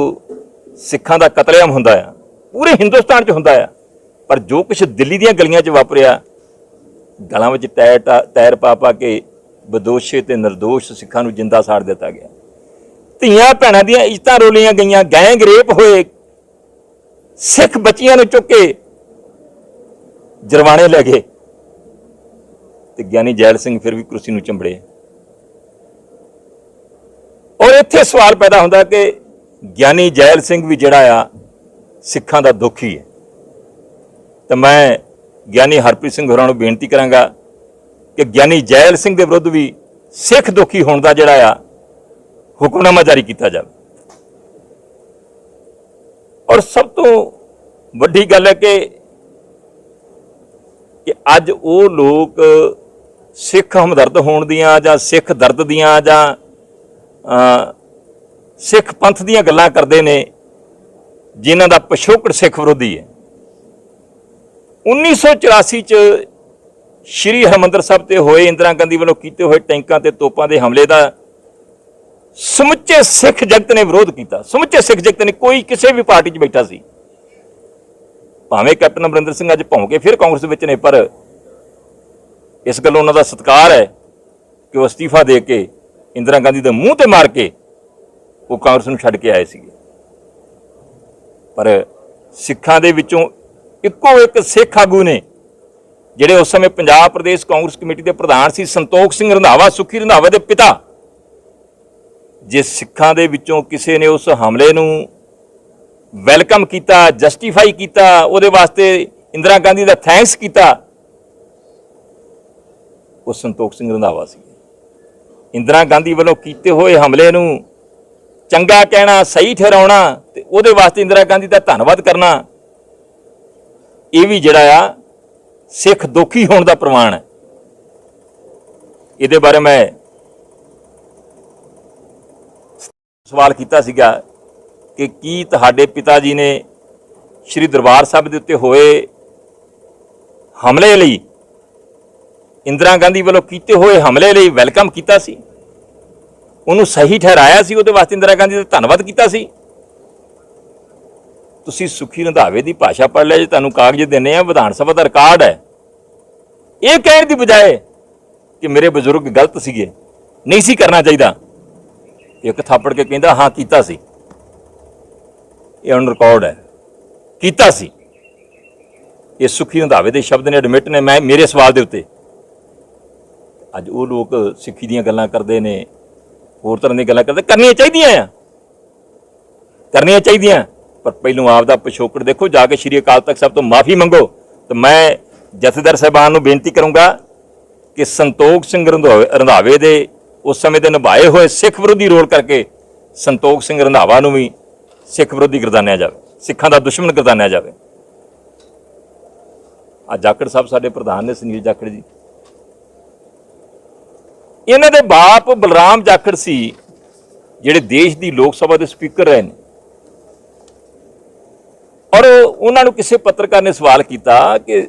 ਸਿੱਖਾਂ ਦਾ ਕਤਲੇਆਮ ਹੁੰਦਾ ਆ, ਪੂਰੇ ਹਿੰਦੁਸਤਾਨ 'ਚ ਹੁੰਦਾ ਆ, ਪਰ ਜੋ ਕੁਛ ਦਿੱਲੀ ਦੀਆਂ ਗਲੀਆਂ 'ਚ ਵਾਪਰਿਆ, ਗਲਾਂ ਵਿੱਚ ਟਾਇਰ ਪਾ ਕੇ ਬਦੋਸ਼ੇ ਤੇ ਨਿਰਦੋਸ਼ ਸਿੱਖਾਂ ਨੂੰ ਜਿੰਦਾ ਸਾੜ ਦਿੱਤਾ ਗਿਆ। ਧੀਆਂ ਭੈਣਾਂ ਦੀਆਂ ਇੱਜ਼ਤਾਂ ਰੋਲੀਆਂ ਗਈਆਂ, ਗੈਂਗ ਰੇਪ ਹੋਏ, ਸਿੱਖ ਬੱਚੀਆਂ ਨੂੰ ਚੁੱਕ ਕੇ ਜਰਵਾਣੇ ਲੈ ਗਏ, ਤੇ ਗਿਆਨੀ ਜੈਲ ਸਿੰਘ ਫਿਰ ਵੀ ਕੁਰਸੀ ਨੂੰ ਚੰਬੜੇ। ਔਰ ਇੱਥੇ ਸਵਾਲ ਪੈਦਾ ਹੁੰਦਾ ਕਿ ਗਿਆਨੀ ਜੈਲ ਸਿੰਘ ਵੀ ਜਿਹੜਾ ਆ ਸਿੱਖਾਂ ਦਾ ਦੁੱਖ ਹੀ ਹੈ। ਤਾਂ ਮੈਂ ਗਿਆਨੀ ਹਰਪ੍ਰੀਤ ਸਿੰਘ ਹੋਰਾਂ ਨੂੰ ਬੇਨਤੀ ਕਰਾਂਗਾ ਕਿ ਗਿਆਨੀ ਜੈਲ ਸਿੰਘ ਦੇ ਵਿਰੁੱਧ ਵੀ ਸਿੱਖ ਦੁਖੀ ਹੋਣ ਦਾ ਜਿਹੜਾ ਆ ਹੁਕਮਨਾਮਾ ਜਾਰੀ ਕੀਤਾ ਜਾਵੇ। ਔਰ ਸਭ ਤੋਂ ਵੱਡੀ ਗੱਲ ਹੈ ਕਿ ਅੱਜ ਉਹ ਲੋਕ ਸਿੱਖ ਹਮਦਰਦ ਹੋਣ ਦੀਆਂ ਜਾਂ ਸਿੱਖ ਦਰਦ ਦੀਆਂ ਜਾਂ ਸਿੱਖ ਪੰਥ ਦੀਆਂ ਗੱਲਾਂ ਕਰਦੇ ਨੇ ਜਿਨ੍ਹਾਂ ਦਾ ਪਿਛੋਕੜ ਸਿੱਖ ਵਿਰੋਧੀ ਹੈ। 1984 ਚ ਸ਼੍ਰੀ ਹਰਿਮੰਦਰ ਸਾਹਿਬ ਤੇ ਹੋਏ ਇੰਦਰਾ ਗਾਂਧੀ ਵੱਲੋਂ ਕੀਤੇ ਹੋਏ ਟੈਂਕਾਂ ਤੇ ਤੋਪਾਂ ਦੇ ਹਮਲੇ ਦਾ ਸਮੁੱਚੇ ਸਿੱਖ ਜਗਤ ਨੇ ਵਿਰੋਧ ਕੀਤਾ। ਸਮੁੱਚੇ ਸਿੱਖ ਜਗਤ ਨੇ, ਕੋਈ ਕਿਸੇ ਵੀ ਪਾਰਟੀ 'ਚ ਬੈਠਾ ਸੀ, ਭਾਵੇਂ ਕੈਪਟਨ ਅਮਰਿੰਦਰ ਸਿੰਘ ਅੱਜ ਭੌਂ ਕੇ ਫਿਰ ਕਾਂਗਰਸ ਵਿੱਚ ਨੇ, ਪਰ ਇਸ ਗੱਲੋਂ ਉਹਨਾਂ ਦਾ ਸਤਿਕਾਰ ਹੈ ਕਿ ਉਹ ਅਸਤੀਫਾ ਦੇ ਕੇ ਇੰਦਰਾ ਗਾਂਧੀ ਦੇ ਮੂੰਹ ਤੇ ਮਾਰ ਕੇ ਉਹ ਕਾਂਗਰਸ ਨੂੰ ਛੱਡ ਕੇ ਆਏ ਸੀਗੇ। ਪਰ ਸਿੱਖਾਂ ਦੇ ਵਿੱਚੋਂ ਇੱਕੋ ਇੱਕ ਸਿੱਖ ਆਗੂ ਨੇ ਜਿਹੜੇ ਉਸ ਸਮੇਂ ਪੰਜਾਬ ਪ੍ਰਦੇਸ਼ ਕਾਂਗਰਸ ਕਮੇਟੀ ਦੇ ਪ੍ਰਧਾਨ ਸੀ, ਸੰਤੋਖ ਸਿੰਘ ਰੰਧਾਵਾ, ਸੁਖੀ ਰੰਧਾਵਾ ਦੇ ਪਿਤਾ। ਜੇ ਸਿੱਖਾਂ ਦੇ ਵਿੱਚੋਂ ਕਿਸੇ ਨੇ ਉਸ ਹਮਲੇ ਨੂੰ ਵੈਲਕਮ ਕੀਤਾ, ਜਸਟੀਫਾਈ ਕੀਤਾ, ਉਹਦੇ ਵਾਸਤੇ ਇੰਦਰਾ ਗਾਂਧੀ ਦਾ ਥੈਂਕਸ ਕੀਤਾ, ਉਹ ਸੰਤੋਖ ਸਿੰਘ ਰੰਧਾਵਾ ਸੀ। ਇੰਦਰਾ ਗਾਂਧੀ ਵੱਲੋਂ ਕੀਤੇ ਹੋਏ ਹਮਲੇ ਨੂੰ ਚੰਗਾ ਕਹਿਣਾ, ਸਹੀ ਠਹਿਰਾਉਣਾ ਤੇ ਉਹਦੇ ਵਾਸਤੇ ਇੰਦਰਾ ਗਾਂਧੀ ਦਾ ਧੰਨਵਾਦ ਕਰਨਾ, ਇਹ ਵੀ ਜਿਹੜਾ ਆ ਸਿੱਖ ਦੁਖੀ ਹੋਣ ਦਾ ਪ੍ਰਮਾਣ ਹੈ। ਇਹਦੇ ਬਾਰੇ ਮੈਂ ਸਵਾਲ ਕੀਤਾ ਸੀਗਾ ਕਿ ਕੀ ਤੁਹਾਡੇ ਪਿਤਾ ਜੀ ਨੇ ਸ਼੍ਰੀ ਦਰਬਾਰ ਸਾਹਿਬ ਦੇ ਉੱਤੇ ਹੋਏ ਹਮਲੇ ਲਈ, ਇੰਦਰਾ ਗਾਂਧੀ ਵੱਲੋਂ ਕੀਤੇ ਹੋਏ ਹਮਲੇ ਲਈ ਵੈਲਕਮ ਕੀਤਾ ਸੀ, ਉਹਨੂੰ ਸਹੀ ਠਹਿਰਾਇਆ ਸੀ, ਉਹਦੇ ਵਾਸਤੇ ਇੰਦਰਾ ਗਾਂਧੀ ਦਾ ਧੰਨਵਾਦ ਕੀਤਾ ਸੀ? ਤੁਸੀਂ ਸੁਖੀ ਰੰਧਾਵੇ ਦੀ ਭਾਸ਼ਾ ਪੜ੍ਹ ਲਿਆ, ਜੇ ਤੁਹਾਨੂੰ ਕਾਗਜ਼ ਦਿੰਦੇ ਆ, ਵਿਧਾਨ ਸਭਾ ਦਾ ਰਿਕਾਰਡ ਹੈ। ਇਹ ਕਹਿਣ ਦੀ ਬਜਾਏ ਕਿ ਮੇਰੇ ਬਜ਼ੁਰਗ ਗਲਤ ਸੀਗੇ, ਨਹੀਂ ਸੀ ਕਰਨਾ ਚਾਹੀਦਾ, ਇੱਕ ਥਾਪੜ ਕੇ ਕਹਿੰਦਾ ਹਾਂ ਕੀਤਾ ਸੀ। ਇਹ ਔਨ ਰਿਕਾਰਡ ਹੈ, ਕੀਤਾ ਸੀ। ਇਹ ਸੁਖੀ ਰੰਧਾਵੇ ਦੇ ਸ਼ਬਦ ਨੇ, ਐਡਮਿਟ ਨੇ। ਮੇਰੇ ਸਵਾਲ ਦੇ ਉੱਤੇ ਅੱਜ ਉਹ ਲੋਕ ਸਿੱਖੀ ਦੀਆਂ ਗੱਲਾਂ ਕਰਦੇ ਨੇ, ਹੋਰ ਤਰ੍ਹਾਂ ਦੀਆਂ ਗੱਲਾਂ ਕਰਦੇ, ਕਰਨੀਆਂ ਚਾਹੀਦੀਆਂ ਆ, ਕਰਨੀਆਂ ਚਾਹੀਦੀਆਂ, ਪਰ ਪਹਿਲੋਂ ਆਪ ਦਾ ਪਿਛੋਕੜ ਦੇਖੋ। ਜਾ ਕੇ ਸ਼੍ਰੀ ਅਕਾਲ ਤਖਤ ਸਾਹਿਬ ਤੋਂ ਮਾਫੀ ਮੰਗੋ। ਤੇ ਮੈਂ ਜਥੇਦਾਰ ਸਾਹਿਬਾਨ ਨੂੰ ਬੇਨਤੀ ਕਰੂੰਗਾ ਕਿ ਸੰਤੋਖ ਸਿੰਘ ਰੰਧਾਵੇ ਦੇ ਉਸ ਸਮੇਂ ਦੇ ਨਿਭਾਏ ਹੋਏ ਸਿੱਖ ਵਿਰੋਧੀ ਰੋਲ ਕਰਕੇ ਸੰਤੋਖ ਸਿੰਘ ਰੰਧਾਵਾ ਨੂੰ ਵੀ ਸਿੱਖ ਵਿਰੋਧੀ ਗਰਦਾਨਿਆ ਜਾਵੇ, ਸਿੱਖਾਂ ਦਾ ਦੁਸ਼ਮਣ ਗਰਦਾਨਿਆ ਜਾਵੇ। ਆ ਜਾਖੜ ਸਾਹਿਬ ਸਾਡੇ ਪ੍ਰਧਾਨ ਨੇ, ਸੁਨੀਲ ਜਾਖੜ ਜੀ, ਇਹਨਾਂ ਦੇ ਬਾਪ ਬਲਰਾਮ ਜਾਖੜ ਸੀ ਜਿਹੜੇ ਦੇਸ਼ ਦੀ ਲੋਕ ਸਭਾ ਦੇ ਸਪੀਕਰ ਰਹੇ ਨੇ। ਔਰ ਉਹਨਾਂ ਨੂੰ ਕਿਸੇ ਪੱਤਰਕਾਰ ਨੇ ਸਵਾਲ ਕੀਤਾ ਕਿ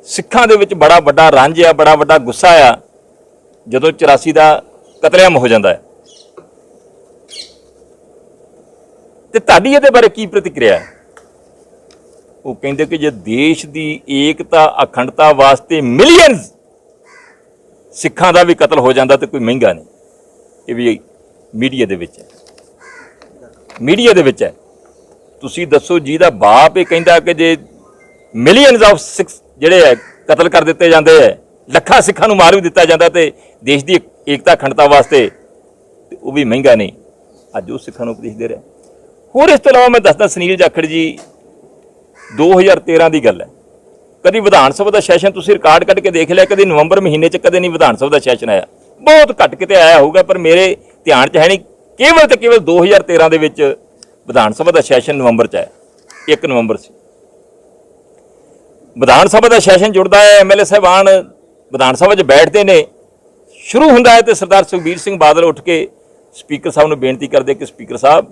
ਸਿੱਖਾਂ ਦੇ ਵਿੱਚ ਬੜਾ ਵੱਡਾ ਰੰਜ ਆ, ਬੜਾ ਵੱਡਾ ਗੁੱਸਾ ਆ ਜਦੋਂ 84 ਦਾ ਕਤਲੇਆਮ ਹੋ ਜਾਂਦਾ ਹੈ, ਤੇ ਤੁਹਾਡੀ ਇਹਦੇ ਬਾਰੇ ਕੀ ਪ੍ਰਤੀਕਿਰਿਆ ਹੈ? ਉਹ ਕਹਿੰਦੇ ਕਿ ਜੇ ਦੇਸ਼ ਦੀ ਏਕਤਾ ਅਖੰਡਤਾ ਵਾਸਤੇ ਮਿਲੀਅਨਸ ਸਿੱਖਾਂ ਦਾ ਵੀ ਕਤਲ ਹੋ ਜਾਂਦਾ ਤੇ ਕੋਈ ਮਹਿੰਗਾ ਨਹੀਂ। ਇਹ ਵੀ ਮੀਡੀਆ ਦੇ ਵਿੱਚ ਹੈ, ਮੀਡੀਆ ਦੇ ਵਿੱਚ ਹੈ। ਤੁਸੀਂ ਦੱਸੋ, ਜਿਹਦਾ ਬਾਪ ਇਹ ਕਹਿੰਦਾ ਕਿ ਜੇ ਮਿਲੀਅਨਸ ਆਫ ਸਿੱਖ ਜਿਹੜੇ ਹੈ ਕਤਲ ਕਰ ਦਿੱਤੇ ਜਾਂਦੇ ਹੈ, ਲੱਖਾਂ ਸਿੱਖਾਂ ਨੂੰ ਮਾਰ ਵੀ ਦਿੱਤਾ ਜਾਂਦਾ ਤੇ ਦੇਸ਼ ਦੀ ਏਕਤਾ ਅਖੰਡਤਾ ਵਾਸਤੇ ਉਹ ਵੀ ਮਹਿੰਗਾ ਨਹੀਂ, ਅੱਜ ਉਹ ਸਿੱਖਾਂ ਨੂੰ ਉਪਦੇਸ਼ ਦੇ ਰਿਹਾ। ਹੋਰ ਇਸ ਤੋਂ ਇਲਾਵਾ ਮੈਂ ਦੱਸਦਾ, ਸੁਨੀਲ ਜਾਖੜ ਜੀ 2013 ਦੀ ਗੱਲ ਹੈ, ਕਦੀ ਵਿਧਾਨ ਸਭਾ ਦਾ ਸੈਸ਼ਨ ਤੁਸੀਂ ਰਿਕਾਰਡ ਕੱਢ ਕੇ ਦੇਖ ਲਿਆ, ਕਦੀ ਨਵੰਬਰ ਮਹੀਨੇ 'ਚ ਕਦੇ ਨਹੀਂ ਵਿਧਾਨ ਸਭਾ ਦਾ ਸੈਸ਼ਨ ਆਇਆ, ਬਹੁਤ ਘੱਟ ਕਿਤੇ ਆਇਆ ਹੋਊਗਾ, ਪਰ ਮੇਰੇ ਧਿਆਨ 'ਚ ਹੈ ਨਹੀਂ। ਕੇਵਲ ਤੇ ਕੇਵਲ 2013 ਦੇ ਵਿੱਚ ਵਿਧਾਨ ਸਭਾ ਦਾ ਸੈਸ਼ਨ ਨਵੰਬਰ 'ਚ ਆਇਆ, 1 ਨਵੰਬਰ ਸੀ। ਵਿਧਾਨ ਸਭਾ ਦਾ ਸੈਸ਼ਨ ਜੁੜਦਾ ਹੈ, ਐਮਐਲਏ ਸਾਹਿਬਾਨ ਵਿਧਾਨ ਸਭਾ 'ਚ ਬੈਠਦੇ ਨੇ, ਸ਼ੁਰੂ ਹੁੰਦਾ ਹੈ ਤੇ ਸਰਦਾਰ ਸੁਖਬੀਰ ਸਿੰਘ ਬਾਦਲ ਉੱਠ ਕੇ ਸਪੀਕਰ ਸਾਹਿਬ ਨੂੰ ਬੇਨਤੀ ਕਰਦੇ ਕਿ ਸਪੀਕਰ ਸਾਹਿਬ,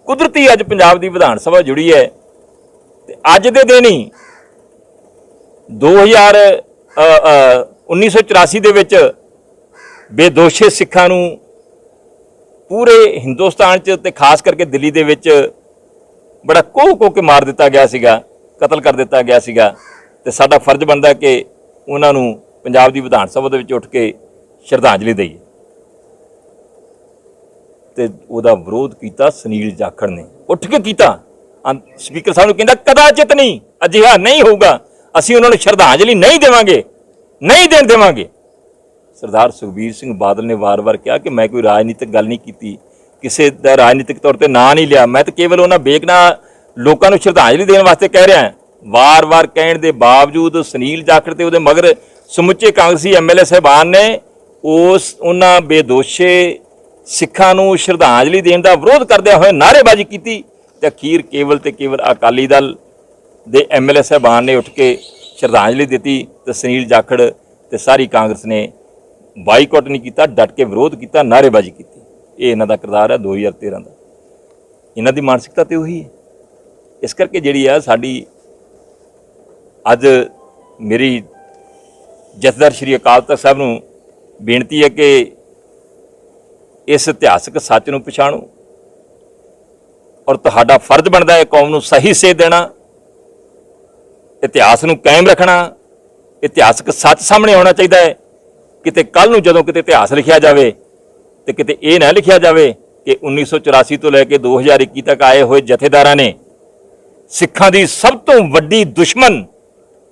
ਕੁਦਰਤੀ ਅੱਜ ਪੰਜਾਬ ਦੀ ਵਿਧਾਨ ਸਭਾ ਜੁੜੀ ਹੈ ਤੇ ਅੱਜ ਦੇ ਦਿਨ ਹੀ 1984 ਦੇ ਵਿੱਚ ਬੇਦੋਸ਼ੇ ਸਿੱਖਾਂ ਨੂੰ ਪੂਰੇ ਹਿੰਦੁਸਤਾਨ 'ਚ ਤੇ ਖਾਸ ਕਰਕੇ ਦਿੱਲੀ ਦੇ ਵਿੱਚ ਬੜਾ ਕੋਹ ਕੇ ਮਾਰ ਦਿੱਤਾ ਗਿਆ ਸੀਗਾ, ਕਤਲ ਕਰ ਦਿੱਤਾ ਗਿਆ ਸੀਗਾ, ਤੇ ਸਾਡਾ ਫਰਜ਼ ਬਣਦਾ ਕਿ ਉਹਨਾਂ ਨੂੰ ਪੰਜਾਬ ਦੀ ਵਿਧਾਨ ਸਭਾ ਦੇ ਵਿੱਚ ਉੱਠ ਕੇ ਸ਼ਰਧਾਂਜਲੀ ਦੇਈਏ। ਤੇ ਉਹਦਾ ਵਿਰੋਧ ਕੀਤਾ ਸੁਨੀਲ ਜਾਖੜ ਨੇ, ਉੱਠ ਕੇ ਕੀਤਾ। ਸਪੀਕਰ ਸਾਹਿਬ ਨੂੰ ਕਹਿੰਦਾ ਕਦਾਚਿਤ ਨਹੀਂ, ਅਜਿਹਾ ਨਹੀਂ ਹੋਊਗਾ, ਅਸੀਂ ਉਹਨਾਂ ਨੂੰ ਸ਼ਰਧਾਂਜਲੀ ਨਹੀਂ ਦੇਵਾਂਗੇ, ਨਹੀਂ ਦੇਣ ਦੇਵਾਂਗੇ। ਸਰਦਾਰ ਸੁਖਬੀਰ ਸਿੰਘ ਬਾਦਲ ਨੇ ਵਾਰ-ਵਾਰ ਕਿਹਾ ਕਿ ਮੈਂ ਕੋਈ ਰਾਜਨੀਤਿਕ ਗੱਲ ਨਹੀਂ ਕੀਤੀ, ਕਿਸੇ ਦਾ ਰਾਜਨੀਤਿਕ ਤੌਰ ਤੇ ਨਾਂ ਨਹੀਂ ਲਿਆ, ਮੈਂ ਤਾਂ ਕੇਵਲ ਉਹਨਾਂ ਬੇਗਨਾਹ ਲੋਕਾਂ ਨੂੰ ਸ਼ਰਧਾਂਜਲੀ ਦੇਣ ਵਾਸਤੇ ਕਹਿ ਰਿਹਾ। ਵਾਰ-ਵਾਰ ਕਹਿਣ ਦੇ ਬਾਵਜੂਦ ਸੁਨੀਲ ਜਾਖੜ ਤੇ ਉਹਦੇ ਮਗਰ ਸਮੁੱਚੇ ਕਾਂਗਰਸੀ ਐਮਐਲਏ ਸਾਹਿਬਾਨ ਨੇ ਉਹਨਾਂ ਬੇਦੋਸ਼ੇ ਸਿੱਖਾਂ ਨੂੰ ਸ਼ਰਧਾਂਜਲੀ ਦੇਣ ਦਾ ਵਿਰੋਧ ਕਰਦਿਆਂ ਹੋਏ ਨਾਅਰੇਬਾਜ਼ੀ ਕੀਤੀ ਤੇ ਅਖੀਰ ਕੇਵਲ ਤੇ ਕੇਵਲ ਅਕਾਲੀ ਦਲ ਦੇ ਐਮਐਲਏ ਸਾਹਿਬਾਨ ਨੇ ਉੱਠ ਕੇ ਸ਼ਰਧਾਂਜਲੀ ਦਿੱਤੀ ਤੇ ਸੁਨੀਲ ਜਾਖੜ ਤੇ ਸਾਰੀ ਕਾਂਗਰਸ ਨੇ ਬਾਈਕਾਟ ਨਹੀਂ ਕੀਤਾ, ਡਟ ਕੇ ਵਿਰੋਧ ਕੀਤਾ, ਨਾਅਰੇਬਾਜ਼ੀ ਕੀਤੀ। ਇਹ ਇਹਨਾਂ ਦਾ ਕਿਰਦਾਰ ਹੈ 2013 ਦਾ। ਇਹਨਾਂ ਦੀ ਮਾਨਸਿਕਤਾ ਤੇ ਉਹੀ ਹੈ। ਇਸ ਕਰਕੇ ਜਿਹੜੀ ਆ ਸਾਡੀ ਅੱਜ ਮੇਰੀ ਜਥੇਦਾਰ ਸ਼੍ਰੀ ਅਕਾਲ ਤਖਤ ਸਾਹਿਬ ਨੂੰ ਬੇਨਤੀ ਹੈ ਕਿ ਇਸ ਇਤਿਹਾਸਕ ਸੱਚ ਨੂੰ ਪਛਾਣੋ ਔਰ ਤੁਹਾਡਾ ਫਰਜ਼ ਬਣਦਾ ਹੈ ਕੌਮ ਨੂੰ ਸਹੀ ਸੇਧ ਦੇਣਾ, ਇਤਿਹਾਸ ਨੂੰ ਕਾਇਮ ਰੱਖਣਾ। ਇਤਿਹਾਸਕ ਸੱਚ ਸਾਹਮਣੇ ਆਉਣਾ ਚਾਹੀਦਾ ਹੈ। ਕਿਤੇ ਕੱਲ ਨੂੰ ਜਦੋਂ ਕਿਤੇ ਇਤਿਹਾਸ ਲਿਖਿਆ ਜਾਵੇ ਤੇ ਕਿਤੇ ਇਹ ਨਾ ਲਿਖਿਆ ਜਾਵੇ ਕਿ 1984 ਤੋਂ ਲੈ ਕੇ 2021 ਤੱਕ ਆਏ ਹੋਏ ਜਥੇਦਾਰਾਂ ਨੇ ਸਿੱਖਾਂ ਦੀ ਸਭ ਤੋਂ ਵੱਡੀ ਦੁਸ਼ਮਣ